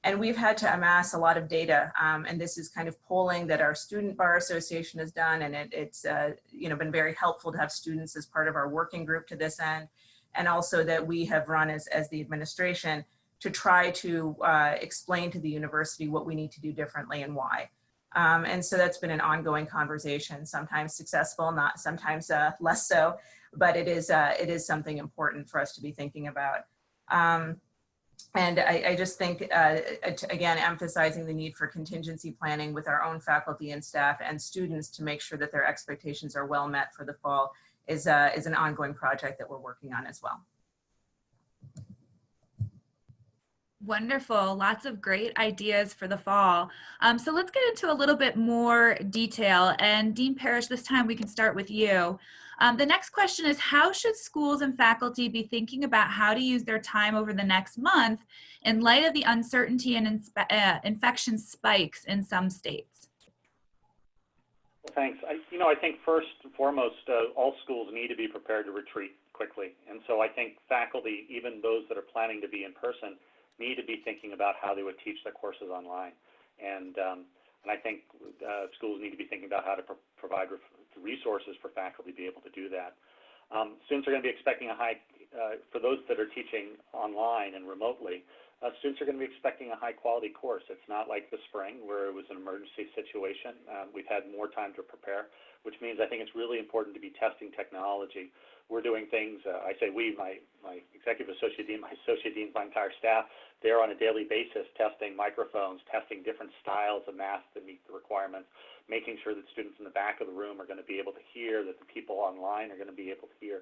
And we've had to amass a lot of data. And this is kind of polling that our Student Bar Association has done. And it's you know, been very helpful to have students as part of our working group to this end. And also that we have run as the administration to try to explain to the university what we need to do differently and why. And so that's been an ongoing conversation, sometimes successful, not sometimes less so, but it is something important for us to be thinking about. And I just think, again, emphasizing the need for contingency planning with our own faculty and staff and students to make sure that their expectations are well met for the fall is an ongoing project that we're working on as well. Wonderful. Lots of great ideas for the fall. So let's get into a little bit more detail. And Dean Parrish, this time we can start with you. The next question is, how should schools and faculty be thinking about how to use their time over the next month in light of the uncertainty and infection spikes in some states? Well, thanks. I think first and foremost, all schools need to be prepared to retreat quickly. And so I think faculty, even those that are planning to be in person, need to be thinking about how they would teach their courses online. And I think schools need to be thinking about how to provide resources for faculty to be able to do that. Students are going to be expecting a high, for those that are teaching online and remotely, students are going to be expecting a high quality course. It's not like the spring where it was an emergency situation. We've had more time to prepare, which means I think it's really important to be testing technology. We're doing things, I say we, my executive associate dean, my associate deans, my entire staff, they're on a daily basis testing microphones, testing different styles of masks that meet the requirements, making sure that students in the back of the room are going to be able to hear, that the people online are going to be able to hear.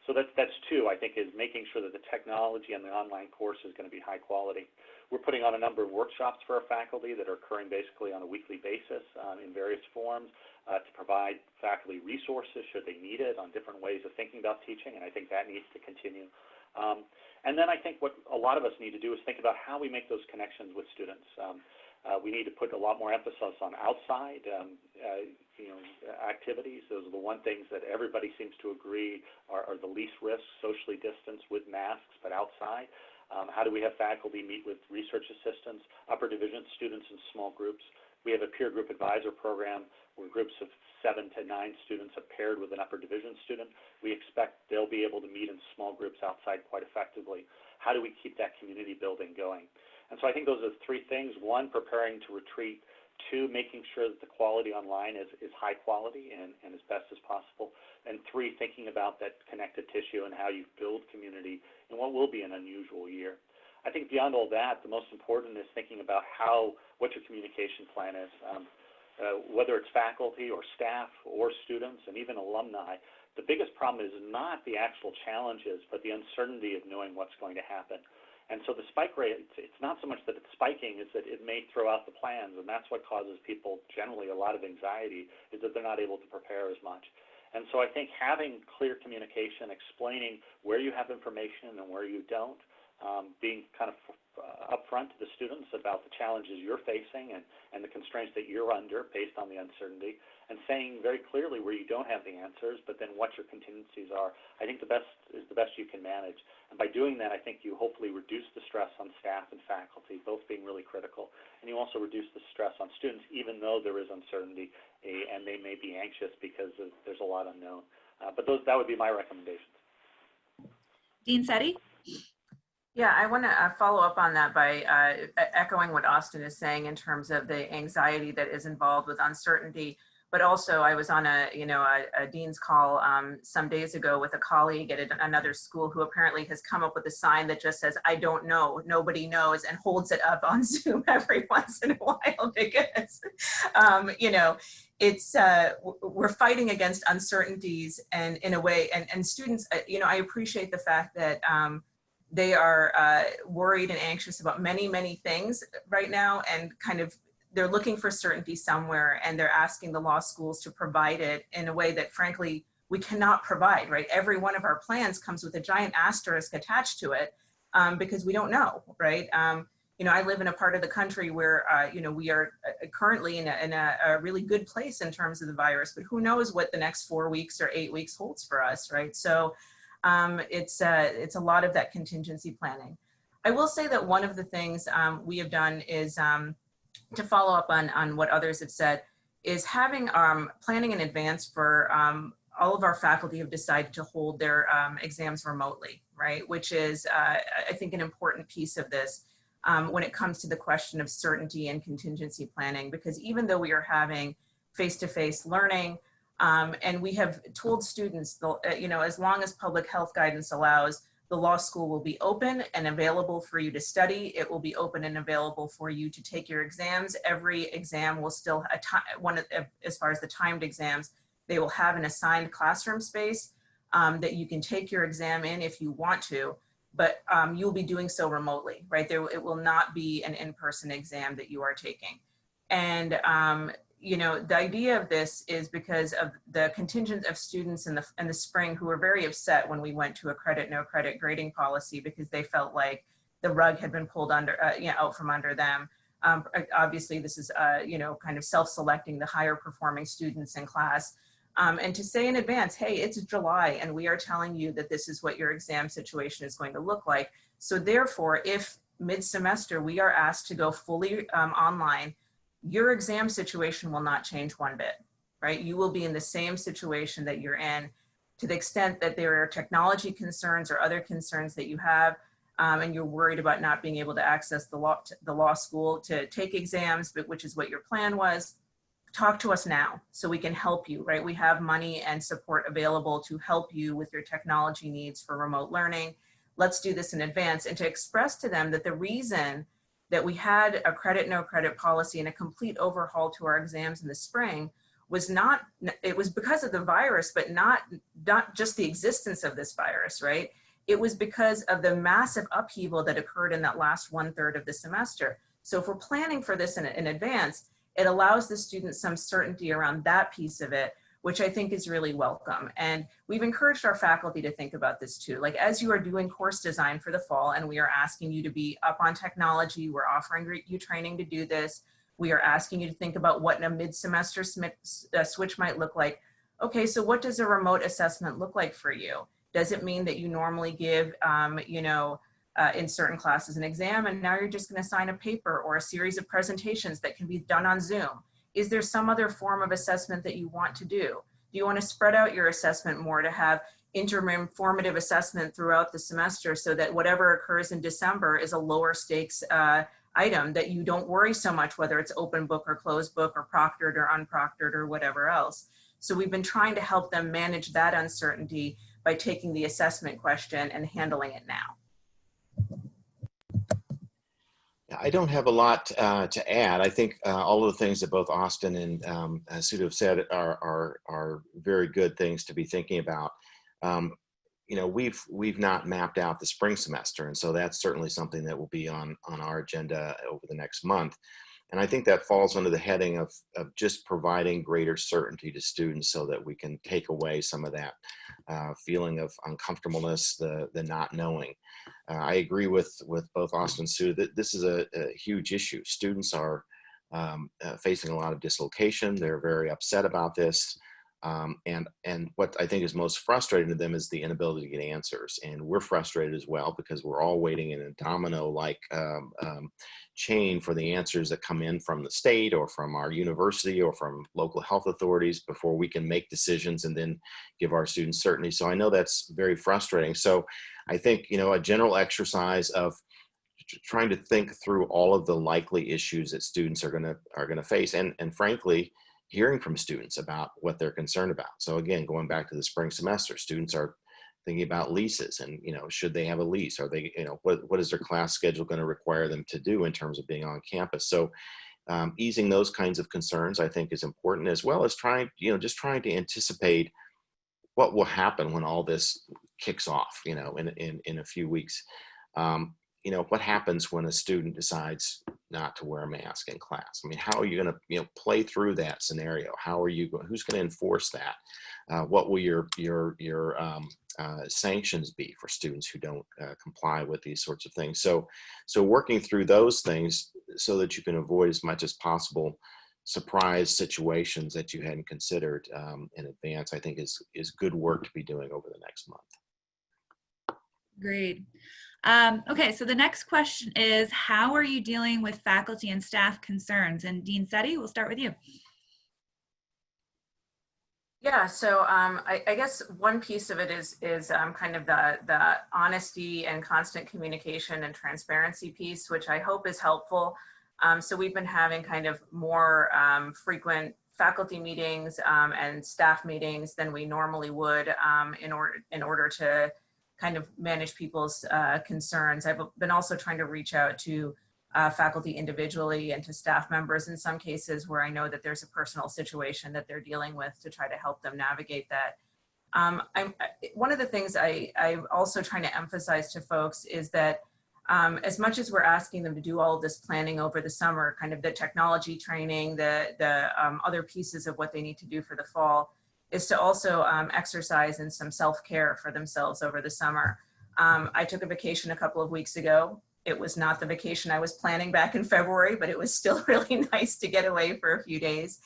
So that's two, I think, is making sure that the technology and the online course is going to be high quality. We're putting on a number of workshops for our faculty that are occurring basically on a weekly basis in various forms to provide faculty resources should they need it on different ways of thinking about teaching, and I think that needs to continue. And then I think what a lot of us need to do is think about how we make those connections with students. We need to put a lot more emphasis on outside activities. Those are the one things that everybody seems to agree are the least risk, socially distanced with masks, but outside. How do we have faculty meet with research assistants, upper division students in small groups? We have a peer group advisor program where groups of 7 to 9 students are paired with an upper division student. We expect they'll be able to meet in small groups outside quite effectively. How do we keep that community building going? And so I think those are three things. One, preparing to retreat. Two, making sure that the quality online is high quality and as best as possible. And three, thinking about that connective tissue and how you build community in what will be an unusual year. I think beyond all that, the most important is thinking about what your communication plan is. Whether it's faculty or staff or students and even alumni, the biggest problem is not the actual challenges, but the uncertainty of knowing what's going to happen. And so the spike rate, it's not so much that it's spiking, it's that it may throw out the plans, and that's what causes people generally a lot of anxiety, is that they're not able to prepare as much. And so I think having clear communication, explaining where you have information and where you don't, being kind of upfront to the students about the challenges you're facing and the constraints that you're under based on the uncertainty, and saying very clearly where you don't have the answers, but then what your contingencies are, I think the best is the best you can manage. And by doing that, I think you hopefully reduce the stress on staff and faculty, both being really critical, and you also reduce the stress on students, even though there is uncertainty and they may be anxious because there's a lot unknown. But that would be my recommendations. Dean Sethi? Yeah, I want to follow up on that by echoing what Austin is saying in terms of the anxiety that is involved with uncertainty. But also, I was on a dean's call some days ago with a colleague at another school who apparently has come up with a sign that just says, "I don't know, nobody knows," and holds it up on Zoom every once in a while because, it's we're fighting against uncertainties and in a way, and students, I appreciate the fact that they are worried and anxious about many, many things right now, and kind of they're looking for certainty somewhere, and they're asking the law schools to provide it in a way that, frankly, we cannot provide, right? Every one of our plans comes with a giant asterisk attached to it, because we don't know, right? You know, I live in a part of the country where, you know, we are currently in a really good place in terms of the virus, but who knows what the next 4 weeks or 8 weeks holds for us, right? So it's a lot of that contingency planning. I will say that one of the things we have done is, to follow up on what others have said, is having planning in advance for all of our faculty have decided to hold their exams remotely, right? Which is, I think, an important piece of this when it comes to the question of certainty and contingency planning, because even though we are having face-to-face learning, and we have told students, you know, as long as public health guidance allows, the law school will be open and available for you to study. It will be open and available for you to take your exams. Every exam will still, as far as the timed exams, they will have an assigned classroom space that you can take your exam in if you want to, but you'll be doing so remotely, right? It will not be an in-person exam that you are taking. And you know, the idea of this is because of the contingent of students in the spring who were very upset when we went to a credit, no credit grading policy, because they felt like the rug had been pulled under, you know, out from under them. Obviously, this is, you know, kind of self-selecting the higher performing students in class. And to say in advance, hey, it's July and we are telling you that this is what your exam situation is going to look like. So therefore, if mid-semester we are asked to go fully online, your exam situation will not change one bit, right? You will be in the same situation that you're in. To the extent that there are technology concerns or other concerns that you have, and you're worried about not being able to access the law school to take exams, but which is what your plan was, talk to us now so we can help you, right? We have money and support available to help you with your technology needs for remote learning. Let's do this in advance, and to express to them that the reason that we had a credit, no credit policy and a complete overhaul to our exams in the spring was not, it was because of the virus, but not just the existence of this virus, right? It was because of the massive upheaval that occurred in that last 1/3 of the semester. So if we're planning for this in advance, it allows the students some certainty around that piece of it, which I think is really welcome. And we've encouraged our faculty to think about this too. Like, as you are doing course design for the fall and we are asking you to be up on technology, we're offering you training to do this. We are asking you to think about what a mid-semester switch might look like. Okay, so what does a remote assessment look like for you? Does it mean that you normally give, you know, in certain classes an exam, and now you're just going to sign a paper or a series of presentations that can be done on Zoom? Is there some other form of assessment that you want to do? Do you want to spread out your assessment more to have interim formative assessment throughout the semester so that whatever occurs in December is a lower stakes item, that you don't worry so much whether it's open book or closed book or proctored or unproctored or whatever else? So we've been trying to help them manage that uncertainty by taking the assessment question and handling it now. I don't have a lot to add. I think all of the things that both Austin and Sudha have said are very good things to be thinking about. You know, we've not mapped out the spring semester, and so that's certainly something that will be on our agenda over the next month. And I think that falls under the heading of just providing greater certainty to students so that we can take away some of that feeling of uncomfortableness, the not knowing. I agree with both Austin and Sue that this is a huge issue. Students are facing a lot of dislocation. They're very upset about this. And what I think is most frustrating to them is the inability to get answers. And we're frustrated as well because we're all waiting in a domino-like chain for the answers that come in from the state or from our university or from local health authorities before we can make decisions and then give our students certainty. So I know that's very frustrating. So I think, you know, a general exercise of trying to think through all of the likely issues that students are gonna face, and frankly, hearing from students about what they're concerned about. So again, going back to the spring semester, students are thinking about leases and, you know, should they have a lease? Are they, you know, what is their class schedule going to require them to do in terms of being on campus? So easing those kinds of concerns, I think, is important, as well as trying, you know, just trying to anticipate what will happen when all this kicks off, you know, in a few weeks. you know, what happens when a student decides not to wear a mask in class? I mean, how are you going to, you know, play through that scenario? How are you going? Who's going to enforce that? What will your sanctions be for students who don't comply with these sorts of things? So working through those things so that you can avoid as much as possible surprise situations that you hadn't considered in advance, I think is good work to be doing over the next month. Great. Okay, so the next question is, how are you dealing with faculty and staff concerns? And Dean Sethi, we'll start with you. Yeah, so I guess one piece of it is kind of the honesty and constant communication and transparency piece, which I hope is helpful. So we've been having kind of more frequent faculty meetings and staff meetings than we normally would in order to kind of manage people's concerns. I've been also trying to reach out to faculty individually and to staff members in some cases where I know that there's a personal situation that they're dealing with to try to help them navigate that. One of the things I'm also trying to emphasize to folks is that as much as we're asking them to do all of this planning over the summer, kind of the technology training, the other pieces of what they need to do for the fall, is to also exercise in some self-care for themselves over the summer. I took a vacation a couple of weeks ago. It was not the vacation I was planning back in February, but it was still really nice to get away for a few days.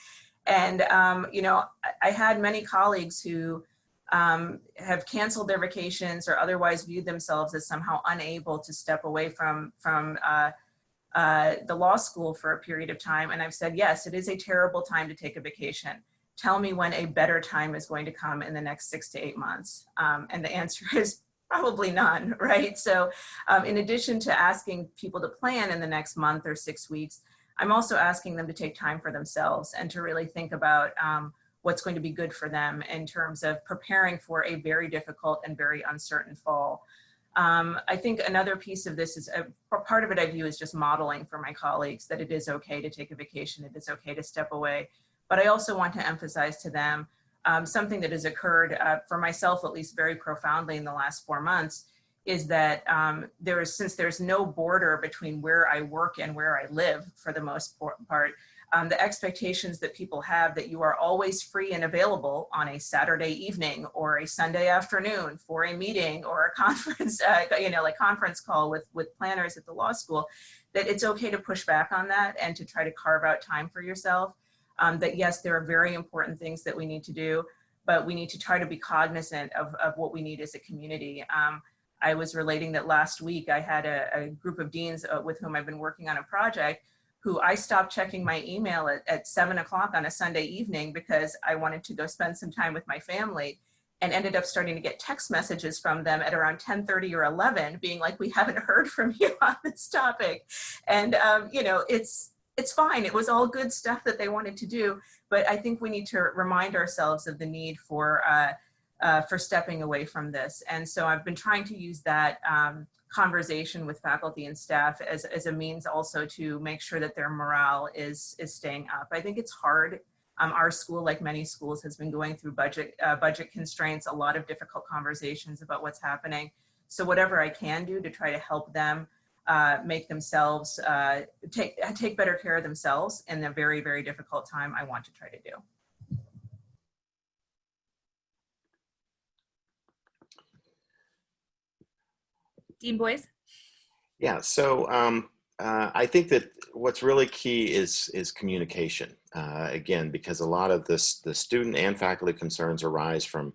And, you know, I had many colleagues who have canceled their vacations or otherwise viewed themselves as somehow unable to step away from the law school for a period of time. And I've said, yes, it is a terrible time to take a vacation. Tell me when a better time is going to come in the next 6 to 8 months. And the answer is probably none, right? So in addition to asking people to plan in the next month or 6 weeks, I'm also asking them to take time for themselves and to really think about what's going to be good for them in terms of preparing for a very difficult and very uncertain fall. I think another piece of this is part of it I view as just modeling for my colleagues that it is okay to take a vacation, it is okay to step away. But I also want to emphasize to them something that has occurred for myself, at least very profoundly in the last 4 months, is that since there's no border between where I work and where I live for the most part, the expectations that people have that you are always free and available on a Saturday evening or a Sunday afternoon for a meeting or a conference, you know, like conference call with planners at the law school, that it's okay to push back on that and to try to carve out time for yourself. That yes, there are very important things that we need to do, but we need to try to be cognizant of what we need as a community. I was relating that last week I had a group of deans with whom I've been working on a project who I stopped checking my email at 7 o'clock on a Sunday evening because I wanted to go spend some time with my family, and ended up starting to get text messages from them at around 10:30 or 11 being like, we haven't heard from you on this topic. And you know, it's fine. It was all good stuff that they wanted to do, but I think we need to remind ourselves of the need for stepping away from this. And so I've been trying to use that conversation with faculty and staff as a means also to make sure that their morale is staying up. I think it's hard. Our school, like many schools, has been going through budget constraints, a lot of difficult conversations about what's happening. So whatever I can do to try to help them make themselves, take better care of themselves in a very, very difficult time, I want to try to do. Dean Boyce? Yeah, so I think that what's really key is communication. Again, because a lot of the student and faculty concerns arise from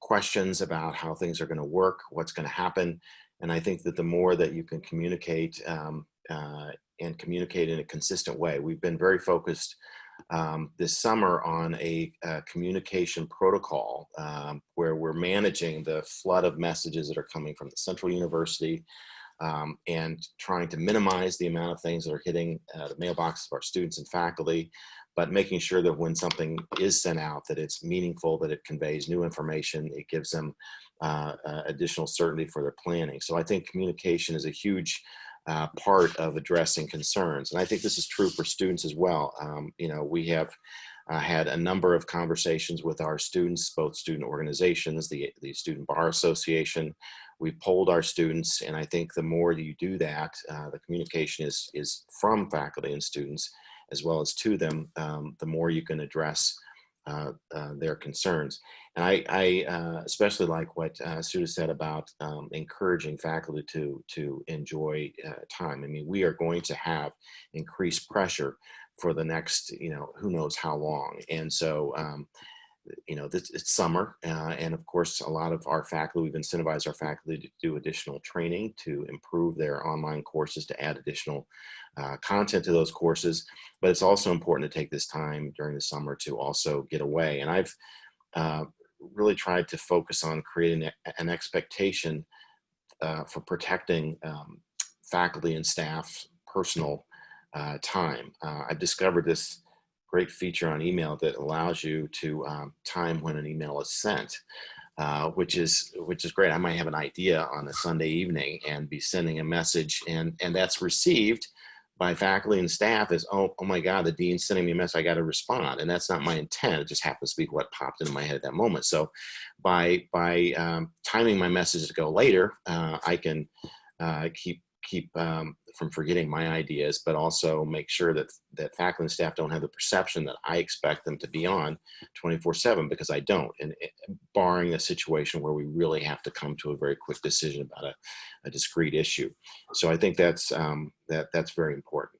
questions about how things are going to work, what's going to happen. And I think that the more that you can communicate and communicate in a consistent way, we've been very focused this summer on a communication protocol where we're managing the flood of messages that are coming from the Central University and trying to minimize the amount of things that are hitting the mailboxes of our students and faculty, but making sure that when something is sent out, that it's meaningful, that it conveys new information, it gives them additional certainty for their planning. So I think communication is a huge part of addressing concerns. And I think this is true for students as well. You know, we have had a number of conversations with our students, both student organizations, the Student Bar Association, We've polled our students, and I think the more you do that, the communication is from faculty and students as well as to them, the more you can address their concerns. And I especially like what Sudha said about encouraging faculty to enjoy time. I mean, we are going to have increased pressure for the next, who knows how long. And so, it's summer, and of course, a lot of our faculty, we've incentivized our faculty to do additional training to improve their online courses, to add additional content to those courses. But it's also important to take this time during the summer to also get away. And I've really tried to focus on creating an expectation for protecting faculty and staff personal time. I've discovered this great feature on email that allows you to time when an email is sent, which is great. I might have an idea on a Sunday evening and be sending a message, and that's received by faculty and staff as, oh my God, the dean's sending me a message, I got to respond. And that's not my intent. It just happens to be what popped into my head at that moment. So by timing my message to go later, I can keep from forgetting my ideas, but also make sure that faculty and staff don't have the perception that I expect them to be on 24/7, because I don't, and barring a situation where we really have to come to a very quick decision about a discrete issue. So I think that's very important.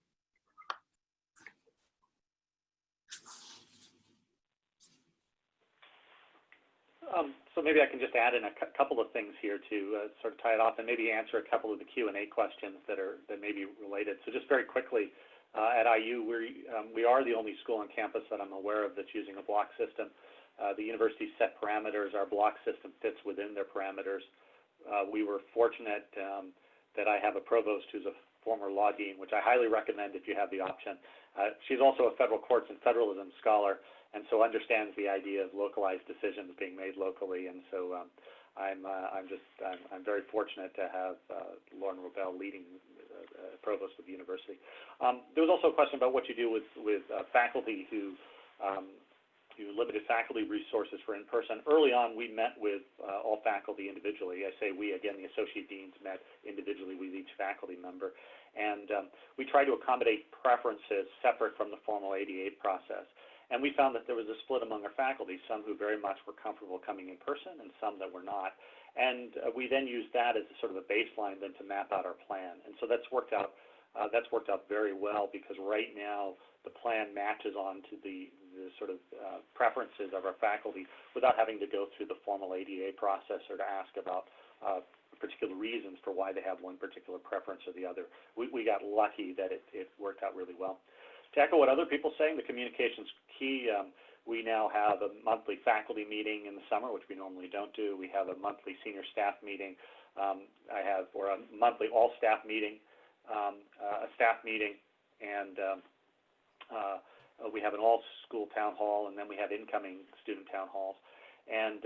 So maybe I can just add in a couple of things here to sort of tie it off, and maybe answer a couple of the Q&A questions that may be related. So just very quickly, at IU, we are the only school on campus that I'm aware of that's using a block system. The university set parameters. Our block system fits within their parameters. We were fortunate that I have a provost who's a former law dean, which I highly recommend if you have the option. She's also a federal courts and federalism scholar, and so understands the idea of localized decisions being made locally. And so I'm very fortunate to have Lauren Robel leading provost of the university. There was also a question about what you do with faculty who limited faculty resources for in-person. Early on, we met with all faculty individually. I say we, again, the associate deans met individually with each faculty member. And we try to accommodate preferences separate from the formal ADA process. And we found that there was a split among our faculty, some who very much were comfortable coming in person and some that were not. And we then used that as a sort of a baseline then to map out our plan. And so that's worked out very well, because right now the plan matches on to the sort of preferences of our faculty without having to go through the formal ADA process or to ask about particular reasons for why they have one particular preference or the other. We got lucky that it worked out really well. To echo what other people are saying, the communication's key. We now have a monthly faculty meeting in the summer, which we normally don't do. We have a monthly senior staff meeting. Or a monthly all-staff meeting, a staff meeting, and we have an all-school town hall, and then we have incoming student town halls. And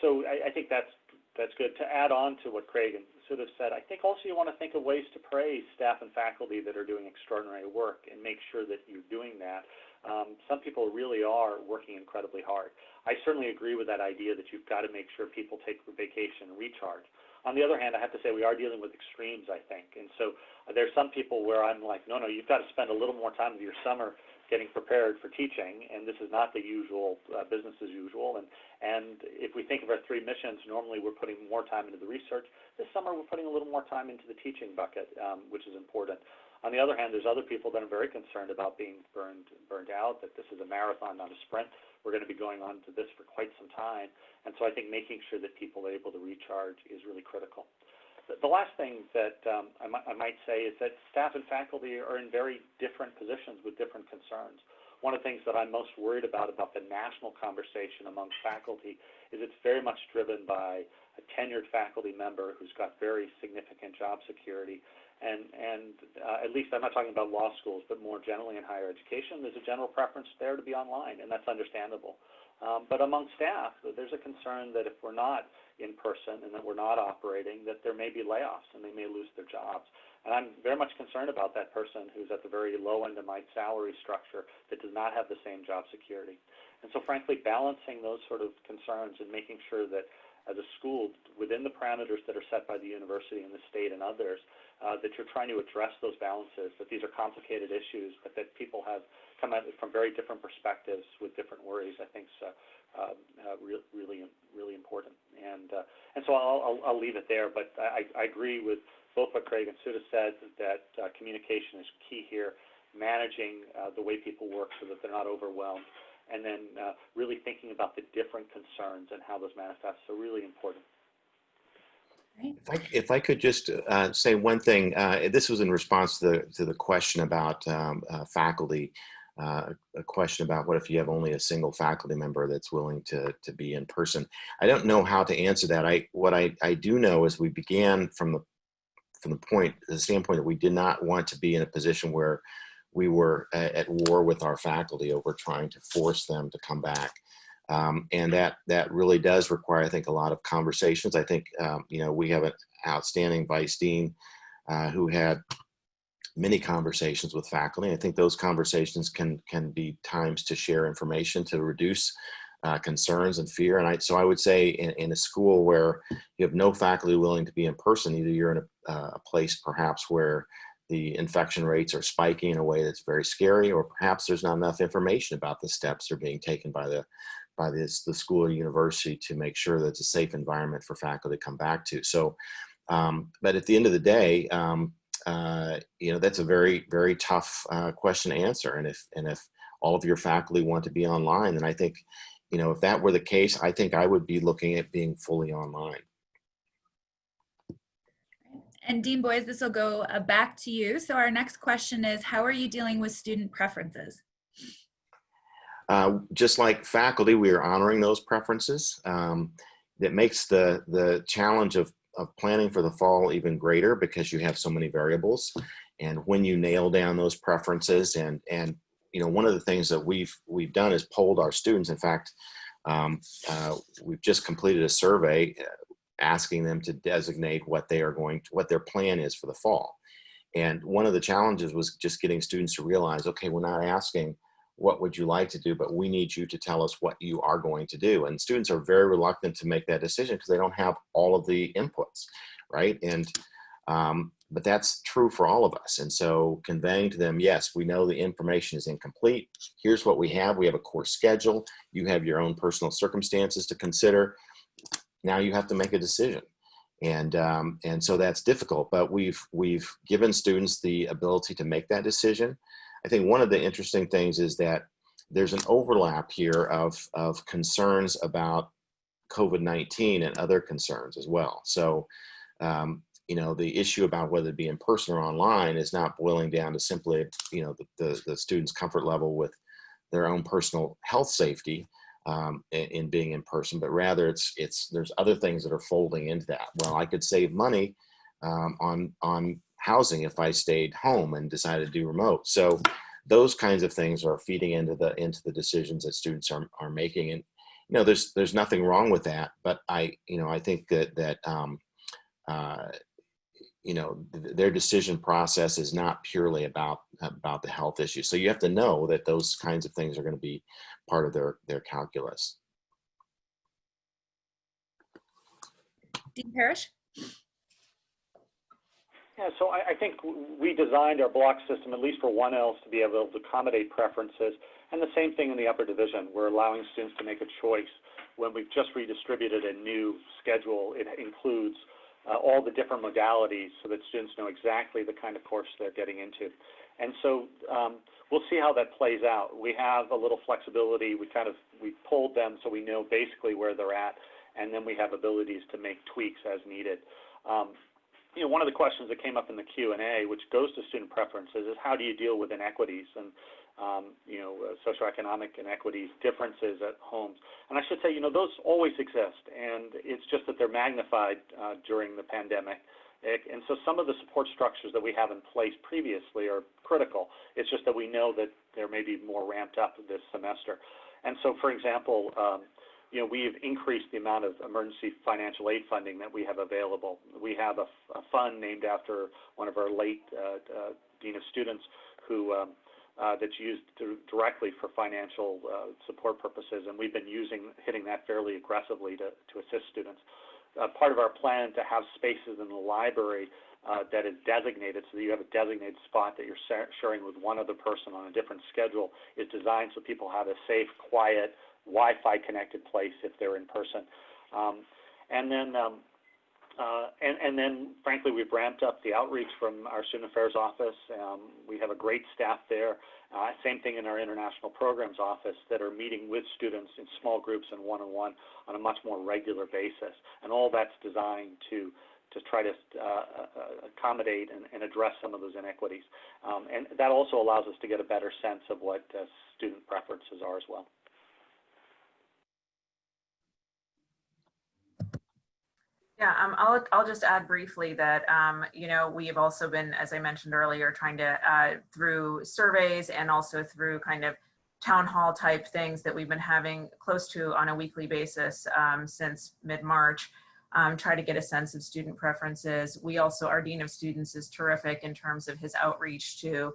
so I think that's good. To add on to what Craig and Sudha said, I think also you want to think of ways to praise staff and faculty that are doing extraordinary work and make sure that you're doing that. Some people really are working incredibly hard. I certainly agree with that idea that you've got to make sure people take vacation and recharge. On the other hand, I have to say we are dealing with extremes, I think. And so there's some people where I'm like, no, you've got to spend a little more time of your summer getting prepared for teaching, and this is not the usual business as usual. And if we think of our three missions, normally we're putting more time into the research. This summer we're putting a little more time into the teaching bucket, which is important. On the other hand, there's other people that are very concerned about being burned out, that this is a marathon, not a sprint. We're going to be going on to this for quite some time. And so I think making sure that people are able to recharge is really critical. The last thing that I might say is that staff and faculty are in very different positions with different concerns. One of the things that I'm most worried about the national conversation among faculty is it's very much driven by a tenured faculty member who's got very significant job security. And at least I'm not talking about law schools, but more generally in higher education, there's a general preference there to be online, and that's understandable. But among staff, there's a concern that if we're not in person and that we're not operating, that there may be layoffs and they may lose their jobs. And I'm very much concerned about that person who's at the very low end of my salary structure that does not have the same job security. And so frankly, balancing those sort of concerns and making sure that as a school, within the parameters that are set by the university and the state and others, that you're trying to address those balances, that these are complicated issues, but that people have come at it from very different perspectives with different worries, I think is really important. And so I'll leave it there, but I agree with both what Craig and Sousa said, that communication is key here, managing the way people work so that they're not overwhelmed, and then really thinking about the different concerns and how those manifest. So really important. If I could just say one thing, this was in response to the question about faculty, a question about what if you have only a single faculty member that's willing to be in person. I don't know how to answer that. What I do know is we began from the standpoint that we did not want to be in a position where we were at war with our faculty over trying to force them to come back. And that really does require, I think, a lot of conversations. I think, we have an outstanding vice dean who had many conversations with faculty. I think those conversations can be times to share information to reduce concerns and fear. And so I would say in a school where you have no faculty willing to be in person, either you're in a place perhaps where the infection rates are spiking in a way that's very scary, or perhaps there's not enough information about the steps that are being taken by the school or university to make sure that it's a safe environment for faculty to come back to. So, but at the end of the day, that's a very, very tough question to answer. And if all of your faculty want to be online, then I think, if that were the case, I think I would be looking at being fully online. And Dean Boys, this will go back to you. So our next question is, how are you dealing with student preferences? Just like faculty, we are honoring those preferences. That makes the challenge of planning for the fall even greater because you have so many variables. And when you nail down those preferences, and one of the things that we've done is polled our students. In fact, we've just completed a survey asking them to designate what their plan is for the fall. And one of the challenges was just getting students to realize, okay, we're not asking what would you like to do, but we need you to tell us what you are going to do. And students are very reluctant to make that decision because they don't have all of the inputs, right? And but that's true for all of us. And so conveying to them, yes, we know the information is incomplete. Here's what we have. We have a course schedule. You have your own personal circumstances to consider. Now you have to make a decision. And so that's difficult, but we've given students the ability to make that decision. I think one of the interesting things is that there's an overlap here of concerns about COVID-19 and other concerns as well. So, the issue about whether it be in person or online is not boiling down to simply, the student's comfort level with their own personal health safety in being in person, but rather there's other things that are folding into that. Well, I could save money on housing if I stayed home and decided to do remote. So those kinds of things are feeding into the decisions that students are making. And there's nothing wrong with that, but I think that their decision process is not purely about the health issue. So you have to know that those kinds of things are going to be part of their calculus. Dean Parrish? Yeah, so I think we designed our block system, at least for 1Ls, to be able to accommodate preferences. And the same thing in the upper division. We're allowing students to make a choice. When we've just redistributed a new schedule, it includes all the different modalities so that students know exactly the kind of course they're getting into. And so we'll see how that plays out. We have a little flexibility. We pulled them so we know basically where they're at, and then we have abilities to make tweaks as needed. One of the questions that came up in the Q&A, which goes to student preferences, is how do you deal with inequities and socioeconomic inequities, differences at homes. And I should say, those always exist, and it's just that they're magnified during the pandemic. And so some of the support structures that we have in place previously are critical. It's just that we know that there may be more ramped up this semester. And so, for example, we've increased the amount of emergency financial aid funding that we have available. We have a fund named after one of our late Dean of Students who that's used directly for financial support purposes, and we've been hitting that fairly aggressively to assist students. Part of our plan to have spaces in the library that is designated, so that you have a designated spot that you're sharing with one other person on a different schedule, is designed so people have a safe, quiet, Wi-Fi connected place if they're in person. And then, frankly, we've ramped up the outreach from our Student Affairs office. We have a great staff there. Same thing in our International Programs office that are meeting with students in small groups and one-on-one on a much more regular basis. And all that's designed to try to accommodate and address some of those inequities. And that also allows us to get a better sense of what student preferences are as well. Yeah, I'll just add briefly that, we have also been, as I mentioned earlier, trying to, through surveys and also through kind of town hall type things that we've been having close to on a weekly basis since mid-March, try to get a sense of student preferences. We also, our Dean of Students is terrific in terms of his outreach to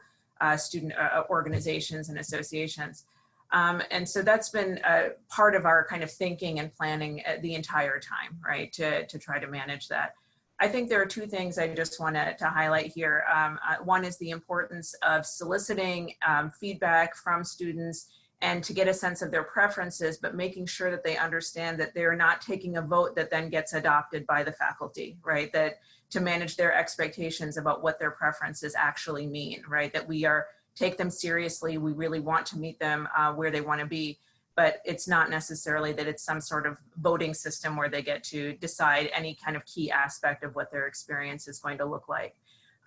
student organizations and associations. And so that's been part of our kind of thinking and planning the entire time, right, to try to manage that. I think there are two things I just want to highlight here. One is the importance of soliciting feedback from students and to get a sense of their preferences, but making sure that they understand that they're not taking a vote that then gets adopted by the faculty, right? That to manage their expectations about what their preferences actually mean, right? That we take them seriously. We really want to meet them where they want to be, but it's not necessarily that it's some sort of voting system where they get to decide any kind of key aspect of what their experience is going to look like.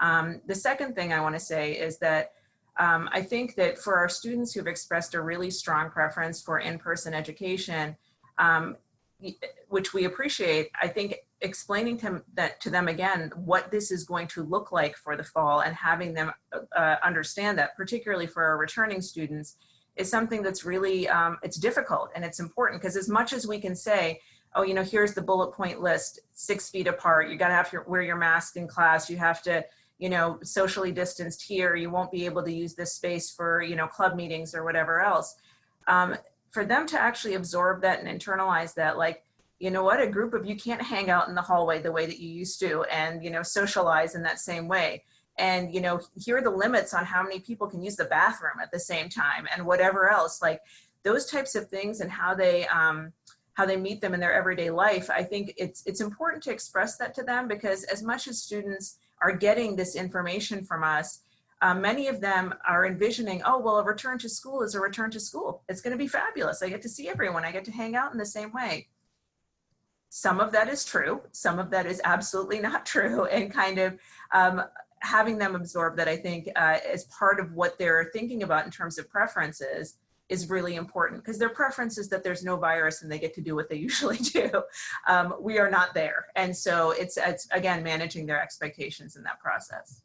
The second thing I want to say is that I think that for our students who've expressed a really strong preference for in-person education, which we appreciate, I think explaining to them again what this is going to look like for the fall and having them understand that, particularly for our returning students, is something that's really, it's difficult and it's important, because as much as we can say, oh, here's the bullet point list, 6 feet apart, you gotta have to wear your mask in class, you have to, socially distanced here, you won't be able to use this space for, club meetings or whatever else. For them to actually absorb that and internalize that, like, you know what, a group of you can't hang out in the hallway the way that you used to and, socialize in that same way. And, here are the limits on how many people can use the bathroom at the same time and whatever else, like those types of things and how they meet them in their everyday life. I think it's important to express that to them, because as much as students are getting this information from us, many of them are envisioning, oh, well, a return to school is a return to school. It's going to be fabulous. I get to see everyone. I get to hang out in the same way. Some of that is true. Some of that is absolutely not true. And kind of having them absorb that, I think, as part of what they're thinking about in terms of preferences is really important, because their preference is that there's no virus and they get to do what they usually do. We are not there. And so it's again, managing their expectations in that process.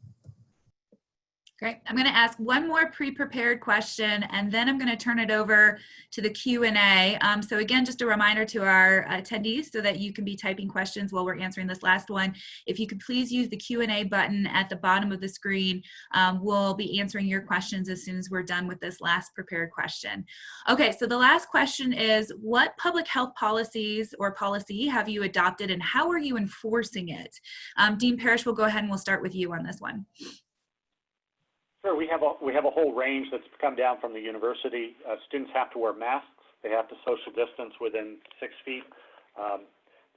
Great. I'm going to ask one more pre-prepared question, and then I'm going to turn it over to the Q&A. So again, just a reminder to our attendees so that you can be typing questions while we're answering this last one. If you could please use the Q&A button at the bottom of the screen, we'll be answering your questions as soon as we're done with this last prepared question. Okay, so the last question is, what public health policies or policy have you adopted and how are you enforcing it? Dean Parrish, we'll go ahead and we'll start with you on this one. Sure, we have a whole range that's come down from the university. Students have to wear masks. They have to social distance within 6 feet.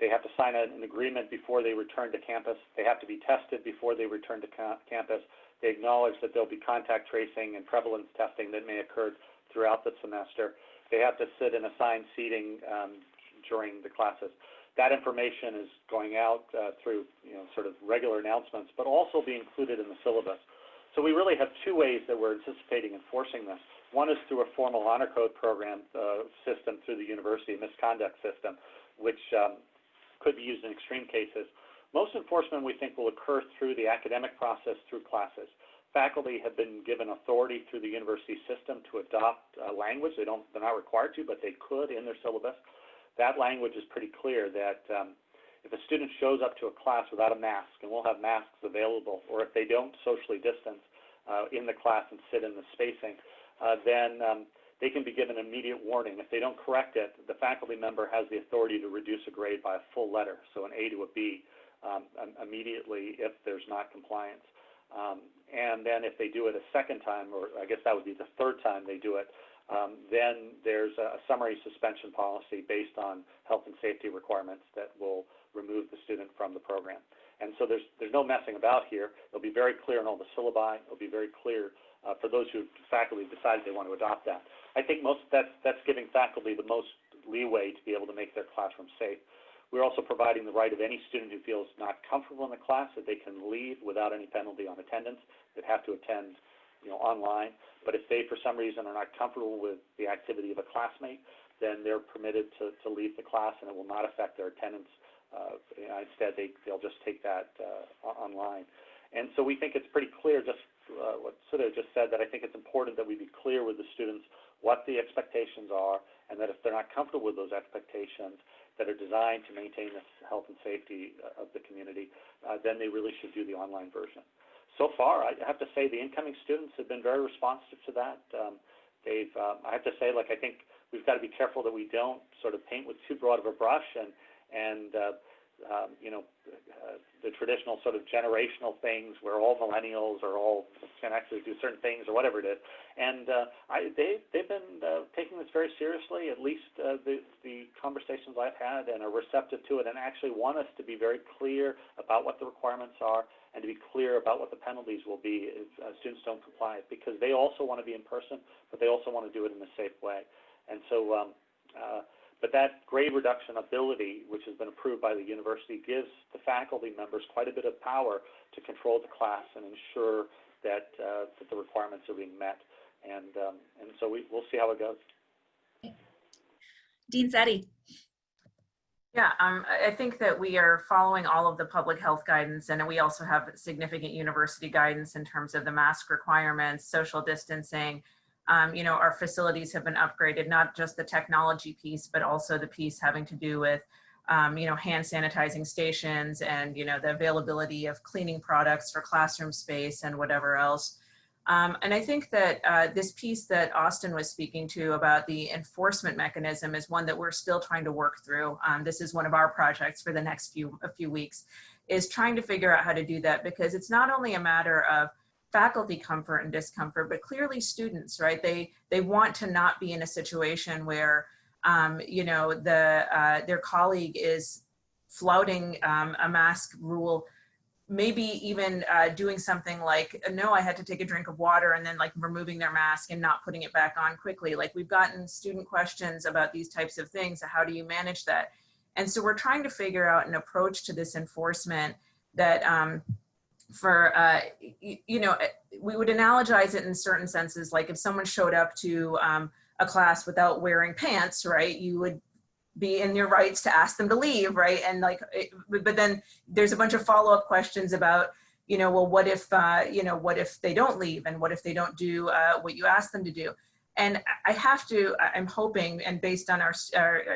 They have to sign an agreement before they return to campus. They have to be tested before they return to campus. They acknowledge that there'll be contact tracing and prevalence testing that may occur throughout the semester. They have to sit in assigned seating during the classes. That information is going out through sort of regular announcements, but also be included in the syllabus. So we really have two ways that we're anticipating enforcing this. One is through a formal honor code program system through the university, misconduct system, which could be used in extreme cases. Most enforcement, we think, will occur through the academic process through classes. Faculty have been given authority through the university system to adopt language. They're not required to, but they could in their syllabus. that language is pretty clear that if a student shows up to a class without a mask, and we'll have masks available, or if they don't socially distance in the class and sit in the spacing, then they can be given immediate warning. If they don't correct it, the faculty member has the authority to reduce a grade by a full letter, so an A to a B, immediately if there's not compliance. And then if they do it a second time, or I guess that would be the third time they do it, then there's a summary suspension policy based on health and safety requirements that will remove the student from the program. And so there's no messing about here. It'll be very clear in all the syllabi. It'll be very clear for those faculty decided they want to adopt that. I think that's giving faculty the most leeway to be able to make their classroom safe. We're also providing the right of any student who feels not comfortable in the class that they can leave without any penalty on attendance. They'd have to attend, online. But if they, for some reason, are not comfortable with the activity of a classmate, then they're permitted to leave the class, and it will not affect their attendance. Instead, they'll just take that online. And so we think it's pretty clear, just what Sudha just said, that I think it's important that we be clear with the students what the expectations are, and that if they're not comfortable with those expectations that are designed to maintain the health and safety of the community, then they really should do the online version. So far, I have to say the incoming students have been very responsive to that. I have to say, I think we've got to be careful that we don't sort of paint with too broad of a brush and the traditional sort of generational things where all millennials or all Gen Xers do certain things or whatever it is. And they've been taking this very seriously, at least the conversations I've had, and are receptive to it and actually want us to be very clear about what the requirements are and to be clear about what the penalties will be if students don't comply, because they also want to be in person, but they also want to do it in a safe way. And so but that grade reduction ability, which has been approved by the university, gives the faculty members quite a bit of power to control the class and ensure that the requirements are being met. And so we'll see how it goes. Dean Sethi. Yeah, I think that we are following all of the public health guidance, and we also have significant university guidance in terms of the mask requirements, social distancing. Our facilities have been upgraded, not just the technology piece, but also the piece having to do with, hand sanitizing stations and, the availability of cleaning products for classroom space and whatever else. And I think that this piece that Austin was speaking to about the enforcement mechanism is one that we're still trying to work through. This is one of our projects for the next few weeks, is trying to figure out how to do that, because it's not only a matter of faculty comfort and discomfort, but clearly students, right? They want to not be in a situation where, their colleague is flouting a mask rule, maybe even doing something like, no, I had to take a drink of water, and then removing their mask and not putting it back on quickly. We've gotten student questions about these types of things. How do you manage that? And so we're trying to figure out an approach to this enforcement that, we would analogize it in certain senses. Like if someone showed up to a class without wearing pants, right, you would be in your rights to ask them to leave, right? And but then there's a bunch of follow-up questions about, well, what if they don't leave, and what if they don't do what you ask them to do? And I'm hoping, and based on our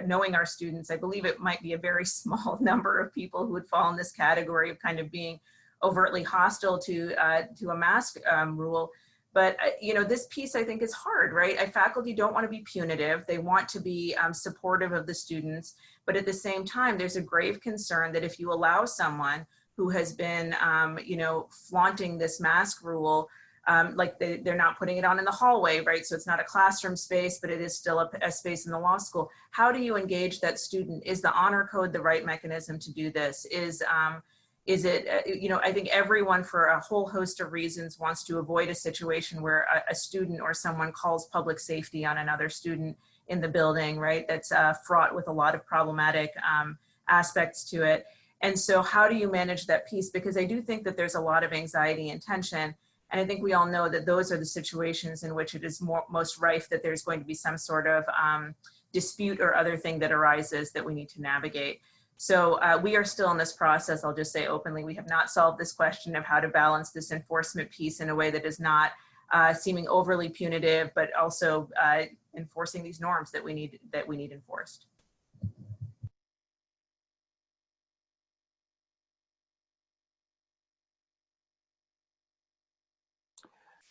knowing our students, I believe it might be a very small number of people who would fall in this category of kind of being overtly hostile to a mask rule. But, this piece I think is hard, right? Faculty don't want to be punitive. They want to be supportive of the students. But at the same time, there's a grave concern that if you allow someone who has been, flaunting this mask rule, they're not putting it on in the hallway, right? So it's not a classroom space, but it is still a space in the law school. How do you engage that student? Is the honor code the right mechanism to do this? Is it, I think everyone, for a whole host of reasons, wants to avoid a situation where a student or someone calls public safety on another student in the building, right? That's fraught with a lot of problematic aspects to it. And so how do you manage that piece? Because I do think that there's a lot of anxiety and tension. And I think we all know that those are the situations in which it is most rife that there's going to be some sort of dispute or other thing that arises that we need to navigate. So we are still in this process. I'll just say openly, we have not solved this question of how to balance this enforcement piece in a way that is not seeming overly punitive, but also enforcing these norms that we need enforced.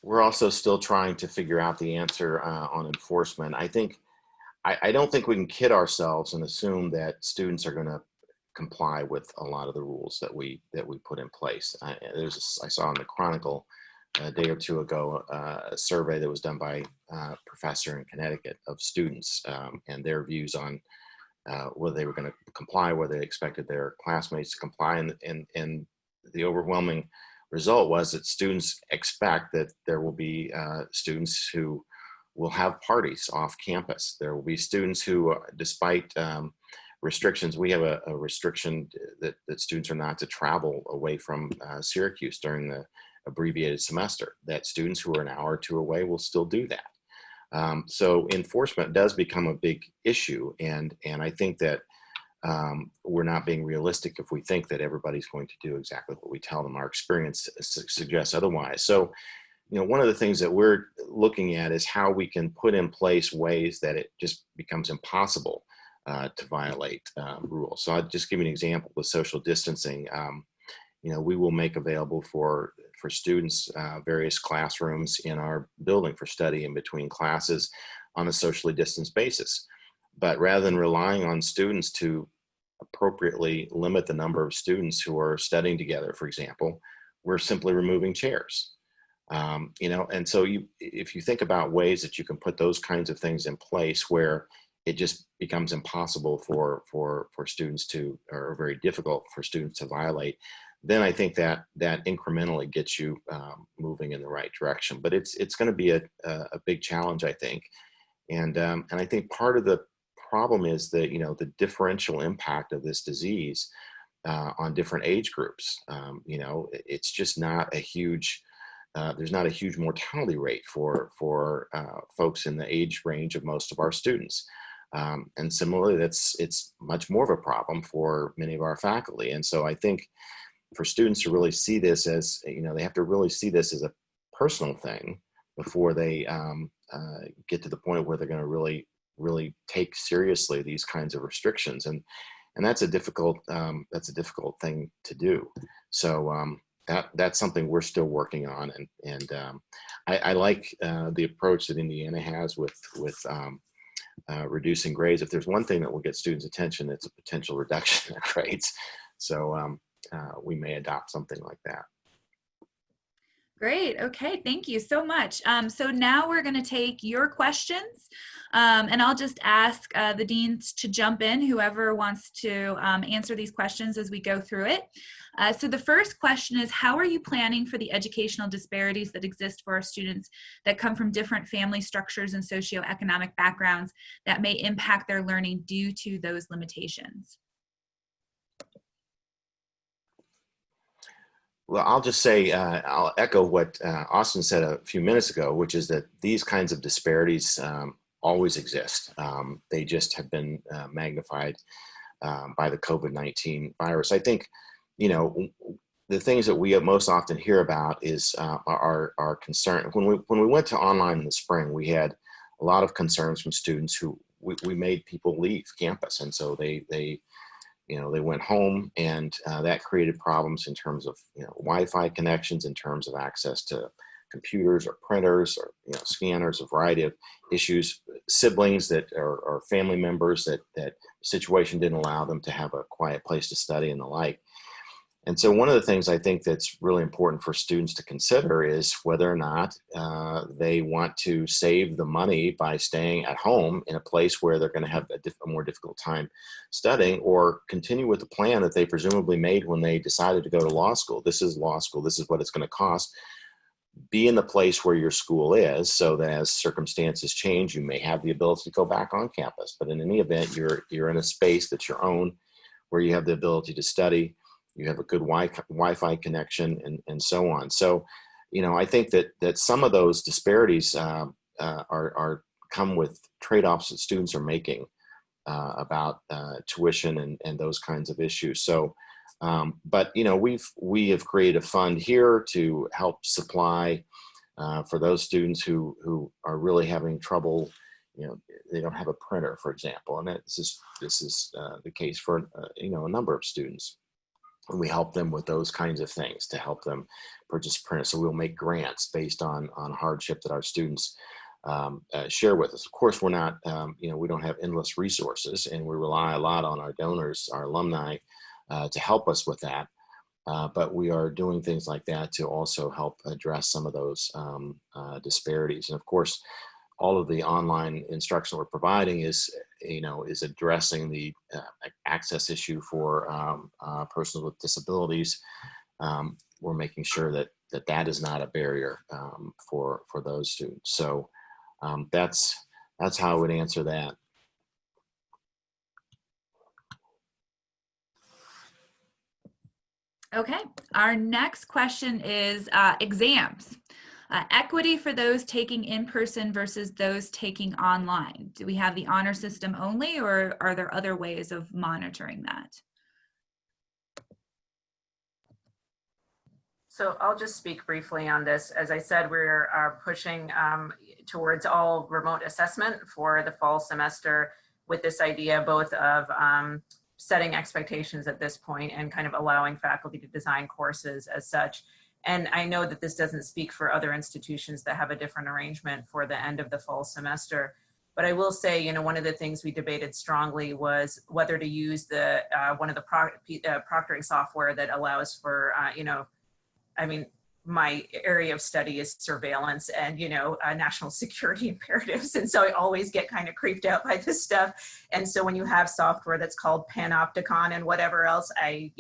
we're also still trying to figure out the answer on enforcement. I don't think we can kid ourselves and assume that students are going to comply with a lot of the rules that we put in place. I saw in the Chronicle a day or two ago a survey that was done by a professor in Connecticut of students and their views on whether they were going to comply, whether they expected their classmates to comply, and the overwhelming result was that students expect that there will be students who will have parties off campus. There will be students who, despite restrictions, we have a restriction that students are not to travel away from Syracuse during the abbreviated semester, that students who are an hour or two away will still do that. So enforcement does become a big issue, and I think that we're not being realistic if we think that everybody's going to do exactly what we tell them. Our experience suggests otherwise. So, one of the things that we're looking at is how we can put in place ways that it just becomes impossible to violate rules. So I'll just give you an example with social distancing. We will make available for students various classrooms in our building for study in between classes on a socially distanced basis. But rather than relying on students to appropriately limit the number of students who are studying together, for example, we're simply removing chairs. And so if you think about ways that you can put those kinds of things in place where it just becomes impossible for students to, or very difficult for students to violate, then I think that incrementally gets you moving in the right direction. But it's going to be a big challenge, I think. And I think part of the problem is that, the differential impact of this disease on different age groups. It's just not a huge, there's not a huge mortality rate for folks in the age range of most of our students. And similarly, it's much more of a problem for many of our faculty. And so I think for students to really see this as, they have to really see this as a personal thing before they get to the point where they're going to really take seriously these kinds of restrictions. And that's a difficult thing to do. So that's something we're still working on. And I like the approach that Indiana has with reducing grades. If there's one thing that will get students' attention, it's a potential reduction in grades. So we may adopt something like that. Great. Okay. Thank you so much. So now we're going to take your questions, and I'll just ask the deans to jump in, whoever wants to answer these questions as we go through it. So the first question is, how are you planning for the educational disparities that exist for our students that come from different family structures and socioeconomic backgrounds that may impact their learning due to those limitations? Well, I'll just say, I'll echo what Austin said a few minutes ago, which is that these kinds of disparities always exist. They just have been magnified by the COVID-19 virus. I think, the things that we most often hear about is our concern. When we went to online in the spring, we had a lot of concerns from students who we made people leave campus, and so they went home, and that created problems in terms of Wi-Fi connections, in terms of access to computers or printers or scanners, a variety of issues. Siblings that are family members that the situation didn't allow them to have a quiet place to study and the like. And so one of the things I think that's really important for students to consider is whether or not they want to save the money by staying at home in a place where they're going to have a more difficult time studying, or continue with the plan that they presumably made when they decided to go to law school. This is law school. This is what it's going to cost. Be in the place where your school is, so that as circumstances change, you may have the ability to go back on campus. But in any event, you're in a space that's your own, where you have the ability to study. You have a good Wi-Fi connection, and so on. So, I think that some of those disparities are come with trade-offs that students are making about tuition and those kinds of issues. So, but we have created a fund here to help supply for those students who are really having trouble. They don't have a printer, for example, and this is the case for a number of students. And we help them with those kinds of things to help them purchase printers. So we'll make grants based on hardship that our students share with us. Of course, we're not, we don't have endless resources, and we rely a lot on our donors, our alumni, to help us with that. But we are doing things like that to also help address some of those disparities. And of course, all of the online instruction we're providing is addressing the access issue for persons with disabilities. We're making sure that is not a barrier for those students. So that's how I would answer that. Okay, our next question is exams. Equity for those taking in person versus those taking online. Do we have the honor system only, or are there other ways of monitoring that? So I'll just speak briefly on this. As I said, we're pushing towards all remote assessment for the fall semester, with this idea both of setting expectations at this point and kind of allowing faculty to design courses as such. And I know that this doesn't speak for other institutions that have a different arrangement for the end of the fall semester. But I will say, one of the things we debated strongly was whether to use the one of the proctoring software that allows for, my area of study is surveillance and, national security imperatives. And so I always get kind of creeped out by this stuff. And so when you have software that's called Panopticon and whatever else, I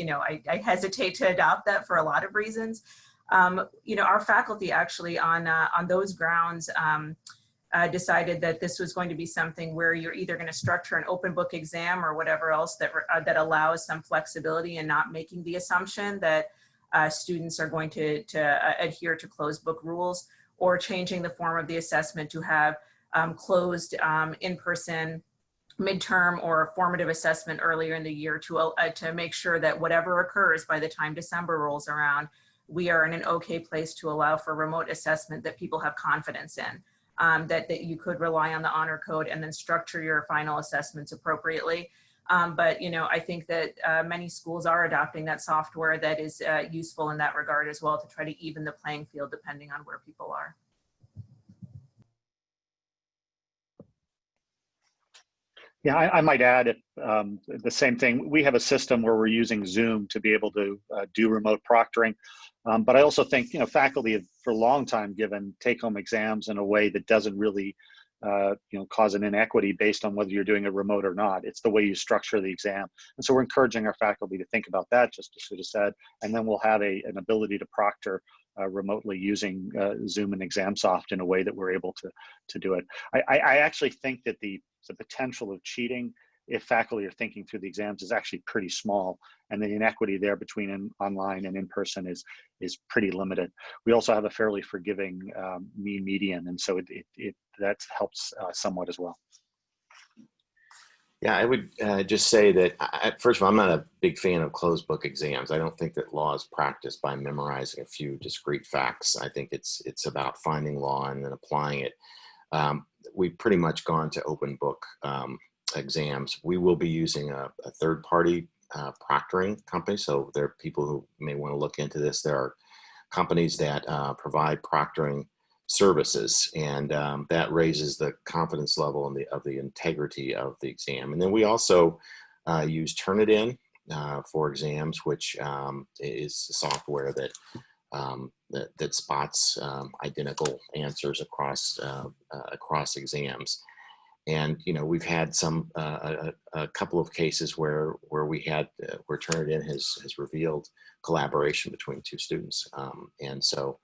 hesitate to adopt that for a lot of reasons. Our faculty actually on those grounds decided that this was going to be something where you're either going to structure an open book exam or whatever else that allows some flexibility and not making the assumption that students are going to adhere to closed book rules, or changing the form of the assessment to have closed in-person midterm or formative assessment earlier in the year to make sure that whatever occurs by the time December rolls around, we are in an okay place to allow for remote assessment that people have confidence in, that you could rely on the honor code and then structure your final assessments appropriately. But I think that many schools are adopting that software that is useful in that regard as well, to try to even the playing field depending on where people are. Yeah, I might add the same thing. We have a system where we're using Zoom to be able to do remote proctoring. But I also think, faculty have for a long time given take-home exams in a way that doesn't really, cause an inequity based on whether you're doing it remote or not. It's the way you structure the exam. And so we're encouraging our faculty to think about that, just as Sudha said, and then we'll have an ability to proctor remotely using Zoom and ExamSoft in a way that we're able to do it. I actually think that the potential of cheating, if faculty are thinking through the exams, is actually pretty small, and the inequity there between online and in person is pretty limited. We also have a fairly forgiving mean median, and so that helps somewhat as well. Yeah, I would just say that, first of all, I'm not a big fan of closed book exams. I don't think that law is practiced by memorizing a few discrete facts. I think it's about finding law and then applying it. We've pretty much gone to open book exams. We will be using a third-party proctoring company. So there are people who may want to look into this. There are companies that provide proctoring services, and that raises the confidence level of the integrity of the exam. And then we also use Turnitin for exams, which is software that spots identical answers across exams. And we've had a couple of cases where Turnitin has revealed collaboration between two students, and so.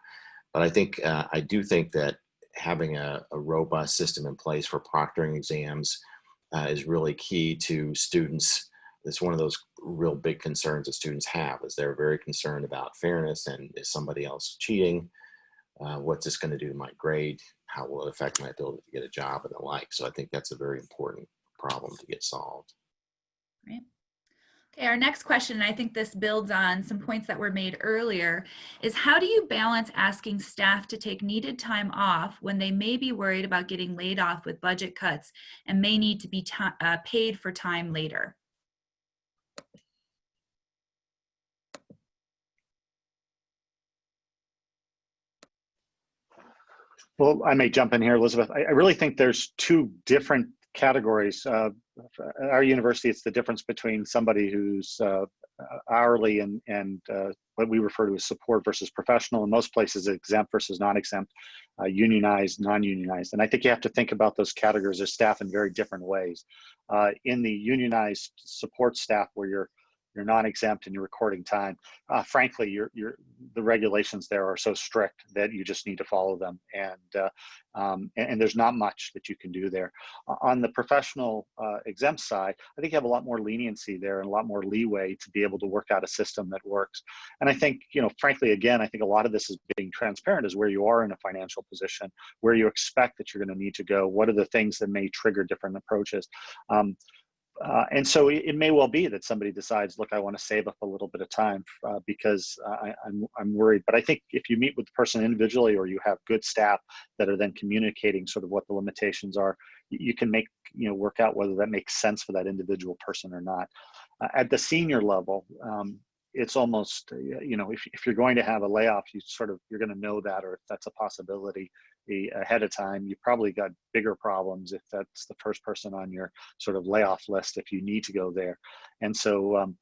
But I do think that having a robust system in place for proctoring exams is really key to students. It's one of those real big concerns that students have, is they're very concerned about fairness, and is somebody else cheating? What's this going to do to my grade? How will it affect my ability to get a job and the like? So I think that's a very important problem to get solved. Right. Okay, our next question, and I think this builds on some points that were made earlier, is how do you balance asking staff to take needed time off when they may be worried about getting laid off with budget cuts and may need to be paid for time later? Well, I may jump in here, Elizabeth. I really think there's two different categories. At our university, it's the difference between somebody who's hourly and what we refer to as support versus professional. In most places, exempt versus non-exempt, unionized, non-unionized. And I think you have to think about those categories of staff in very different ways. In the unionized support staff, where you're non-exempt and you're recording time, frankly, the regulations there are so strict that you just need to follow them, and there's not much that you can do there. On the professional exempt side, I think you have a lot more leniency there and a lot more leeway to be able to work out a system that works. And I think, frankly, again, I think a lot of this is being transparent, is where you are in a financial position, where you expect that you're going to need to go, what are the things that may trigger different approaches. And so it may well be that somebody decides, look, I want to save up a little bit of time because I'm worried. But I think if you meet with the person individually, or you have good staff that are then communicating sort of what the limitations are, you can work out whether that makes sense for that individual person or not. At the senior level, it's almost, if you're going to have a layoff, you're going to know that, or if that's a possibility ahead of time. You probably got bigger problems if that's the first person on your sort of layoff list, if you need to go there. And so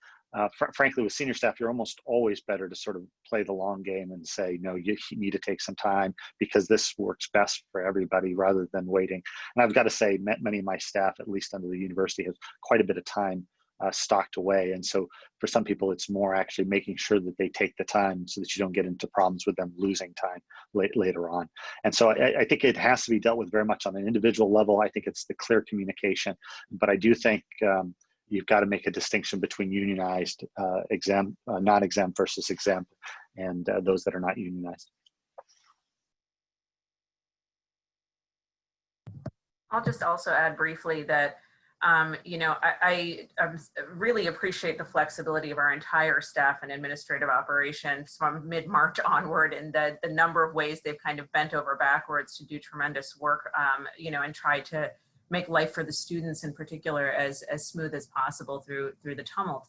frankly, with senior staff, you're almost always better to sort of play the long game and say, no, you need to take some time because this works best for everybody, rather than waiting. And I've got to say, many of my staff, at least under the university, has quite a bit of time stocked away. And so for some people, it's more actually making sure that they take the time so that you don't get into problems with them losing time later on. And so I think it has to be dealt with very much on an individual level. I think it's the clear communication, but I do think you've got to make a distinction between unionized, exempt, non-exempt versus exempt, and those that are not unionized. I'll just also add briefly that I really appreciate the flexibility of our entire staff and administrative operations from mid-March onward, and the number of ways they've kind of bent over backwards to do tremendous work, and try to make life for the students in particular as smooth as possible through the tumult.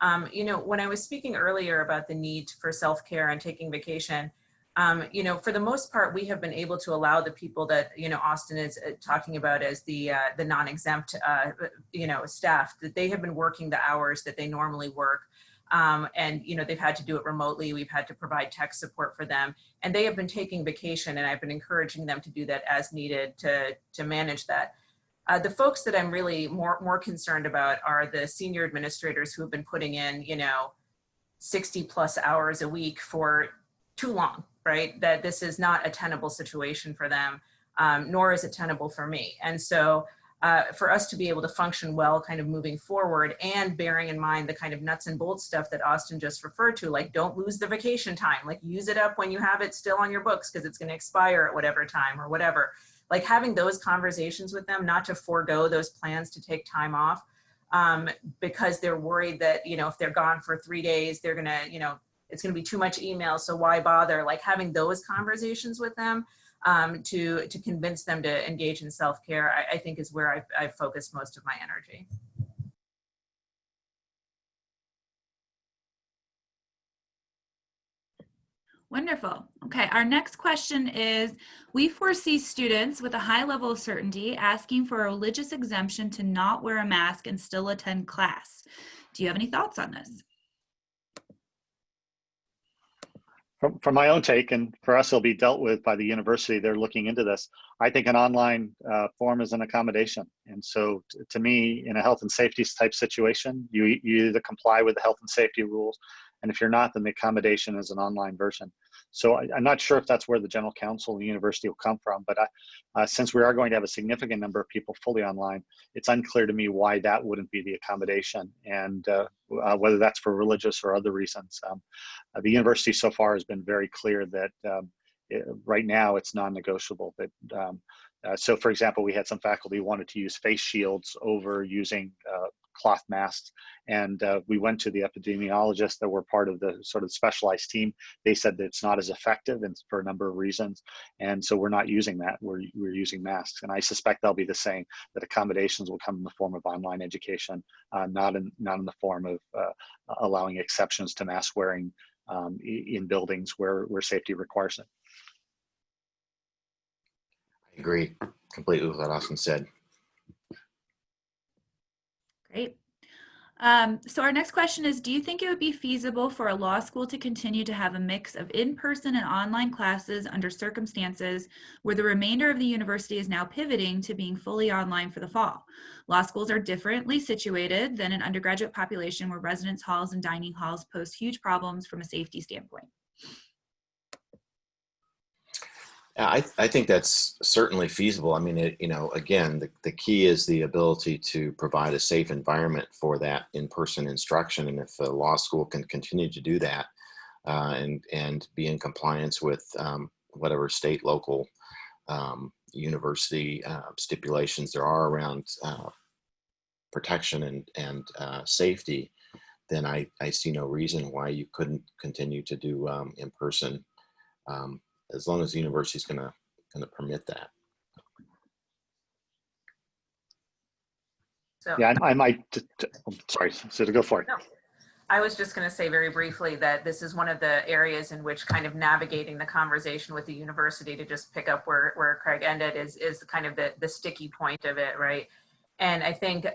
When I was speaking earlier about the need for self-care and taking vacation, for the most part, we have been able to allow the people that, Austin is talking about as the non-exempt, staff, that they have been working the hours that they normally work. And, they've had to do it remotely. We've had to provide tech support for them, and they have been taking vacation, and I've been encouraging them to do that as needed to manage that. The folks that I'm really more concerned about are the senior administrators who have been putting in, 60 plus hours a week for too long, right? That this is not a tenable situation for them, nor is it tenable for me. And so for us to be able to function well kind of moving forward, and bearing in mind the kind of nuts and bolts stuff that Austin just referred to, like don't lose the vacation time, like use it up when you have it still on your books because it's going to expire at whatever time or whatever. Like having those conversations with them, not to forego those plans to take time off because they're worried that, if they're gone for 3 days, they're going to, it's going to be too much email, so why bother? Like having those conversations with them to convince them to engage in self-care, I think is where I've focused most of my energy. Wonderful. Okay, our next question is, we foresee students with a high level of certainty asking for a religious exemption to not wear a mask and still attend class. Do you have any thoughts on this? From my own take, and for us, it'll be dealt with by the university. They're looking into this. I think an online form is an accommodation. And so to me, in a health and safety type situation, you either comply with the health and safety rules, and if you're not, then the accommodation is an online version. So I'm not sure if that's where the general counsel and the university will come from, but since we are going to have a significant number of people fully online, it's unclear to me why that wouldn't be the accommodation, and whether that's for religious or other reasons. The university so far has been very clear that right now it's non-negotiable. That so, for example, we had some faculty who wanted to use face shields over using cloth masks, and we went to the epidemiologists that were part of the sort of specialized team. They said that it's not as effective, and for a number of reasons, and so we're not using that. We're using masks, and I suspect they'll be the same. That accommodations will come in the form of online education, not in the form of allowing exceptions to mask wearing in buildings where safety requires it. Agree completely with what Austin said. Great. So our next question is, do you think it would be feasible for a law school to continue to have a mix of in-person and online classes under circumstances where the remainder of the university is now pivoting to being fully online for the fall? Law schools are differently situated than an undergraduate population where residence halls and dining halls pose huge problems from a safety standpoint. I think that's certainly feasible. I mean, again, the key is the ability to provide a safe environment for that in-person instruction. And if a law school can continue to do that and be in compliance with whatever state, local, university stipulations there are around protection and safety, then I see no reason why you couldn't continue to do in-person. As long as the university is going to permit that. So, Yeah, I might, sorry, so to go for it. no, I was just going to say very briefly that this is one of the areas in which kind of navigating the conversation with the university, to just pick up where Craig ended, is kind of the sticky point of it, right? And I think,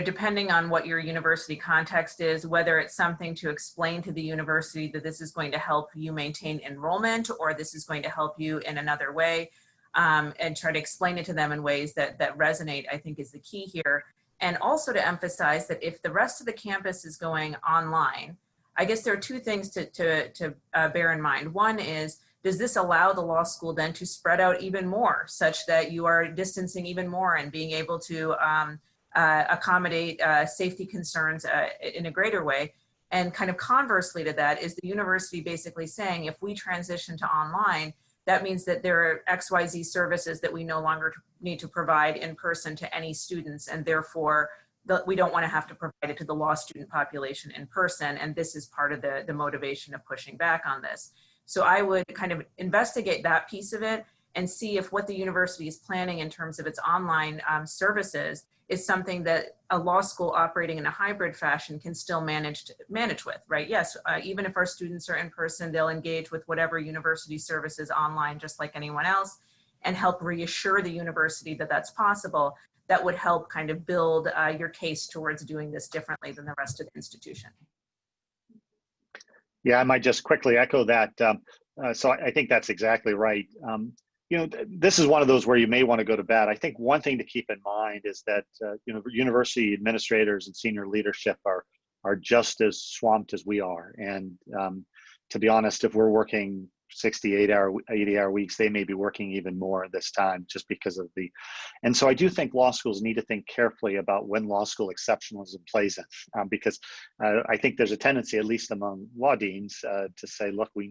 depending on what your university context is, whether it's something to explain to the university that this is going to help you maintain enrollment, or this is going to help you in another way, and try to explain it to them in ways that resonate, I think is the key here. And also to emphasize that if the rest of the campus is going online, I guess there are two things to bear in mind. One is, does this allow the law school then to spread out even more, such that you are distancing even more and being able to accommodate safety concerns in a greater way? And kind of conversely to that, is the university basically saying, if we transition to online, that means that there are XYZ services that we no longer need to provide in person to any students, and therefore we don't want to have to provide it to the law student population in person. And this is part of the motivation of pushing back on this. So I would kind of investigate that piece of it and see if what the university is planning in terms of its online services is something that a law school operating in a hybrid fashion can still manage with, right? Yes, even if our students are in person, they'll engage with whatever university services online, just like anyone else, and help reassure the university that that's possible. That would help kind of build your case towards doing this differently than the rest of the institution. Yeah, I might just quickly echo that. So I think that's exactly right. This is one of those where you may want to go to bed. I think one thing to keep in mind is that university administrators and senior leadership are just as swamped as we are. And to be honest, if we're working 80-hour weeks, they may be working even more this time, just because of and so I do think law schools need to think carefully about when law school exceptionalism plays in, because I think there's a tendency, at least among law deans, to say, look, we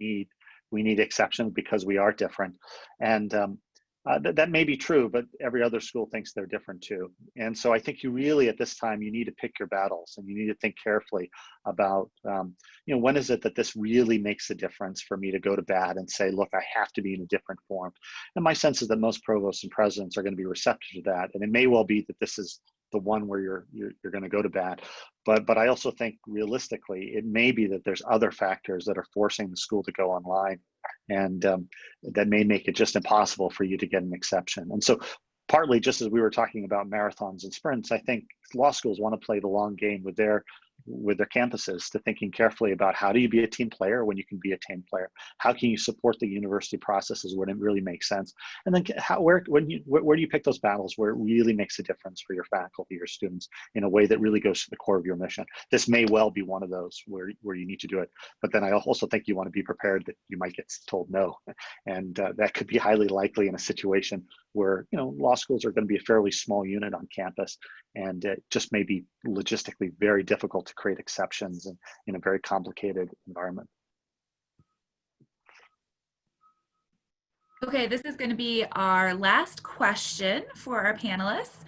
need exceptions because we are different. And that may be true, but every other school thinks they're different too. And so I think you really, at this time, you need to pick your battles, and you need to think carefully about, when is it that this really makes a difference for me to go to bat and say, look, I have to be in a different form. And my sense is that most provosts and presidents are going to be receptive to that. And it may well be that this is the one where you're going to go to bat. But I also think realistically, it may be that there's other factors that are forcing the school to go online, and that may make it just impossible for you to get an exception. And so partly, just as we were talking about marathons and sprints, I think law schools want to play the long game with their campuses, to thinking carefully about, how do you be a team player when you can be a team player? How can you support the university processes when it really makes sense? And then where do you pick those battles where it really makes a difference for your faculty, your students, in a way that really goes to the core of your mission? This may well be one of those where you need to do it. But then I also think you want to be prepared that you might get told no. And that could be highly likely in a situation where, law schools are going to be a fairly small unit on campus, and it just may be logistically very difficult to create exceptions in a very complicated environment. Okay, this is going to be our last question for our panelists.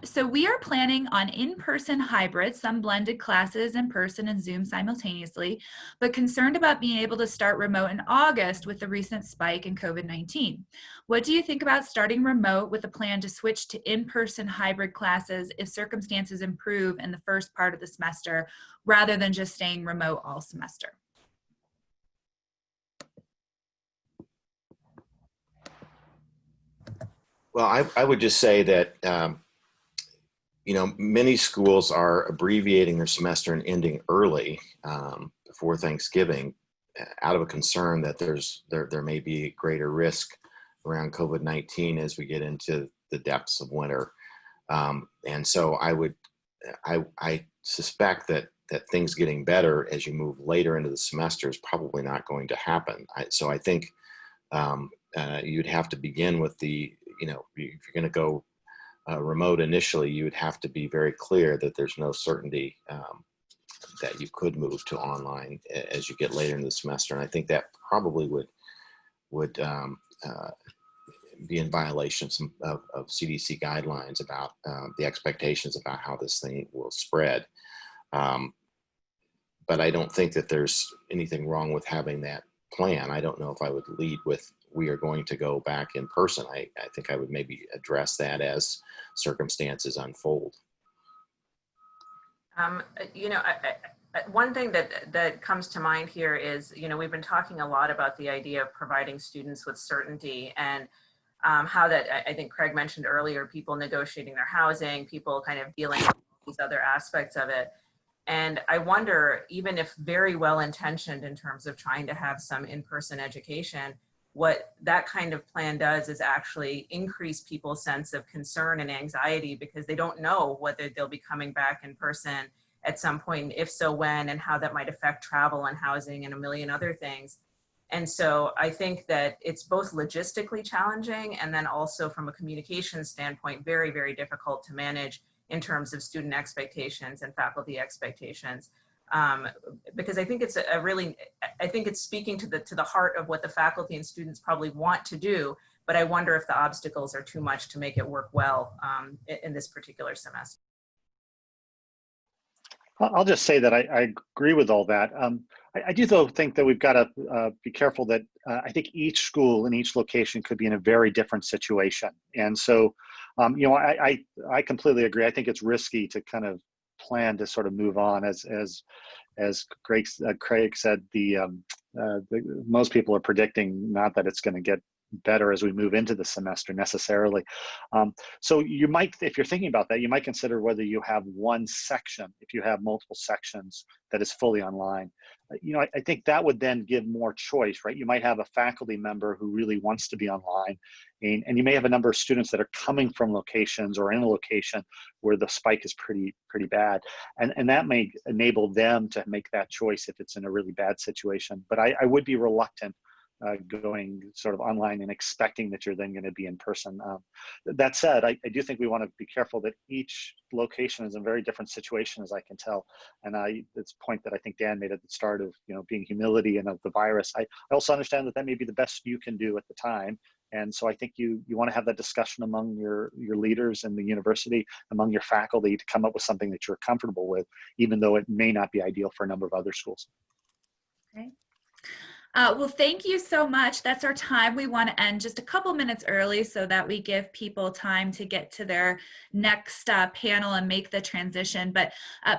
So we are planning on in-person hybrids, some blended classes in person and Zoom simultaneously, but concerned about being able to start remote in August with the recent spike in COVID-19. What do you think about starting remote with a plan to switch to in-person hybrid classes if circumstances improve in the first part of the semester, rather than just staying remote all semester? Well, I would just say that, you know, many schools are abbreviating their semester and ending early before Thanksgiving out of a concern that there may be greater risk around COVID-19 as we get into the depths of winter. And so I suspect that things getting better as you move later into the semester is probably not going to happen. So I think you'd have to begin with if you're going to go remote initially, you would have to be very clear that there's no certainty that you could move to online as you get later in the semester. And I think that probably would be in violation of CDC guidelines about the expectations about how this thing will spread. But I don't think that there's anything wrong with having that plan. I don't know if I would lead with, we are going to go back in person. I think I would maybe address that as circumstances unfold. You know, one thing that comes to mind here is, you know, we've been talking a lot about the idea of providing students with certainty, and how that, I think Craig mentioned earlier, people negotiating their housing, people kind of dealing with these other aspects of it. And I wonder, even if very well intentioned in terms of trying to have some in-person education, what that kind of plan does is actually increase people's sense of concern and anxiety, because they don't know whether they'll be coming back in person at some point, and if so, when, and how that might affect travel and housing and a million other things. And so I think that it's both logistically challenging and then also from a communication standpoint, very, very difficult to manage in terms of student expectations and faculty expectations. Because I think it's I think it's speaking to the heart of what the faculty and students probably want to do, but I wonder if the obstacles are too much to make it work well in this particular semester. I'll just say that I agree with all that. I do though think that we've got to be careful that I think each school in each location could be in a very different situation. And so, you know, I completely agree. I think it's risky to kind of plan to sort of move on as Craig said, most people are predicting not that it's going to get better as we move into the semester necessarily. So you might, if you're thinking about that, you might consider whether you have one section, if you have multiple sections that is fully online. You know, I think that would then give more choice, right? You might have a faculty member who really wants to be online, and you may have a number of students that are coming from locations or in a location where the spike is pretty bad. And that may enable them to make that choice if it's in a really bad situation. But I would be reluctant going sort of online and expecting that you're then going to be in person. That said, I do think we want to be careful that each location is in a very different situation, as I can tell. And it's a point that I think Dan made at the start of, you know, being humility and of the virus. I also understand that may be the best you can do at the time. And so I think you want to have that discussion among your leaders in the university, among your faculty, to come up with something that you're comfortable with, even though it may not be ideal for a number of other schools. Okay. Well, thank you so much. That's our time. We want to end just a couple minutes early so that we give people time to get to their next panel and make the transition. But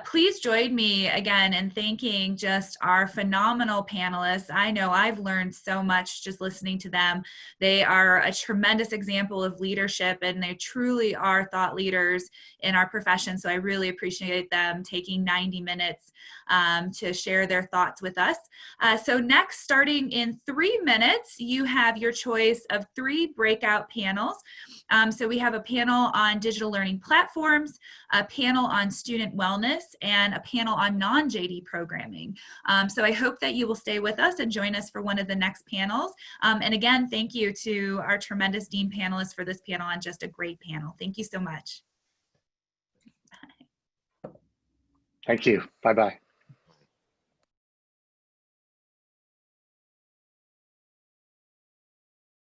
please join me again in thanking just our phenomenal panelists. I know I've learned so much just listening to them. They are a tremendous example of leadership, and they truly are thought leaders in our profession. So I really appreciate them taking 90 minutes to share their thoughts with us. So next, starting in 3 minutes, you have your choice of 3 breakout panels. So we have a panel on digital learning platforms, a panel on student wellness, and a panel on non-JD programming. So I hope that you will stay with us and join us for one of the next panels. And again, thank you to our tremendous Dean panelists for this panel on just a great panel. Thank you so much. Thank you. Bye-bye.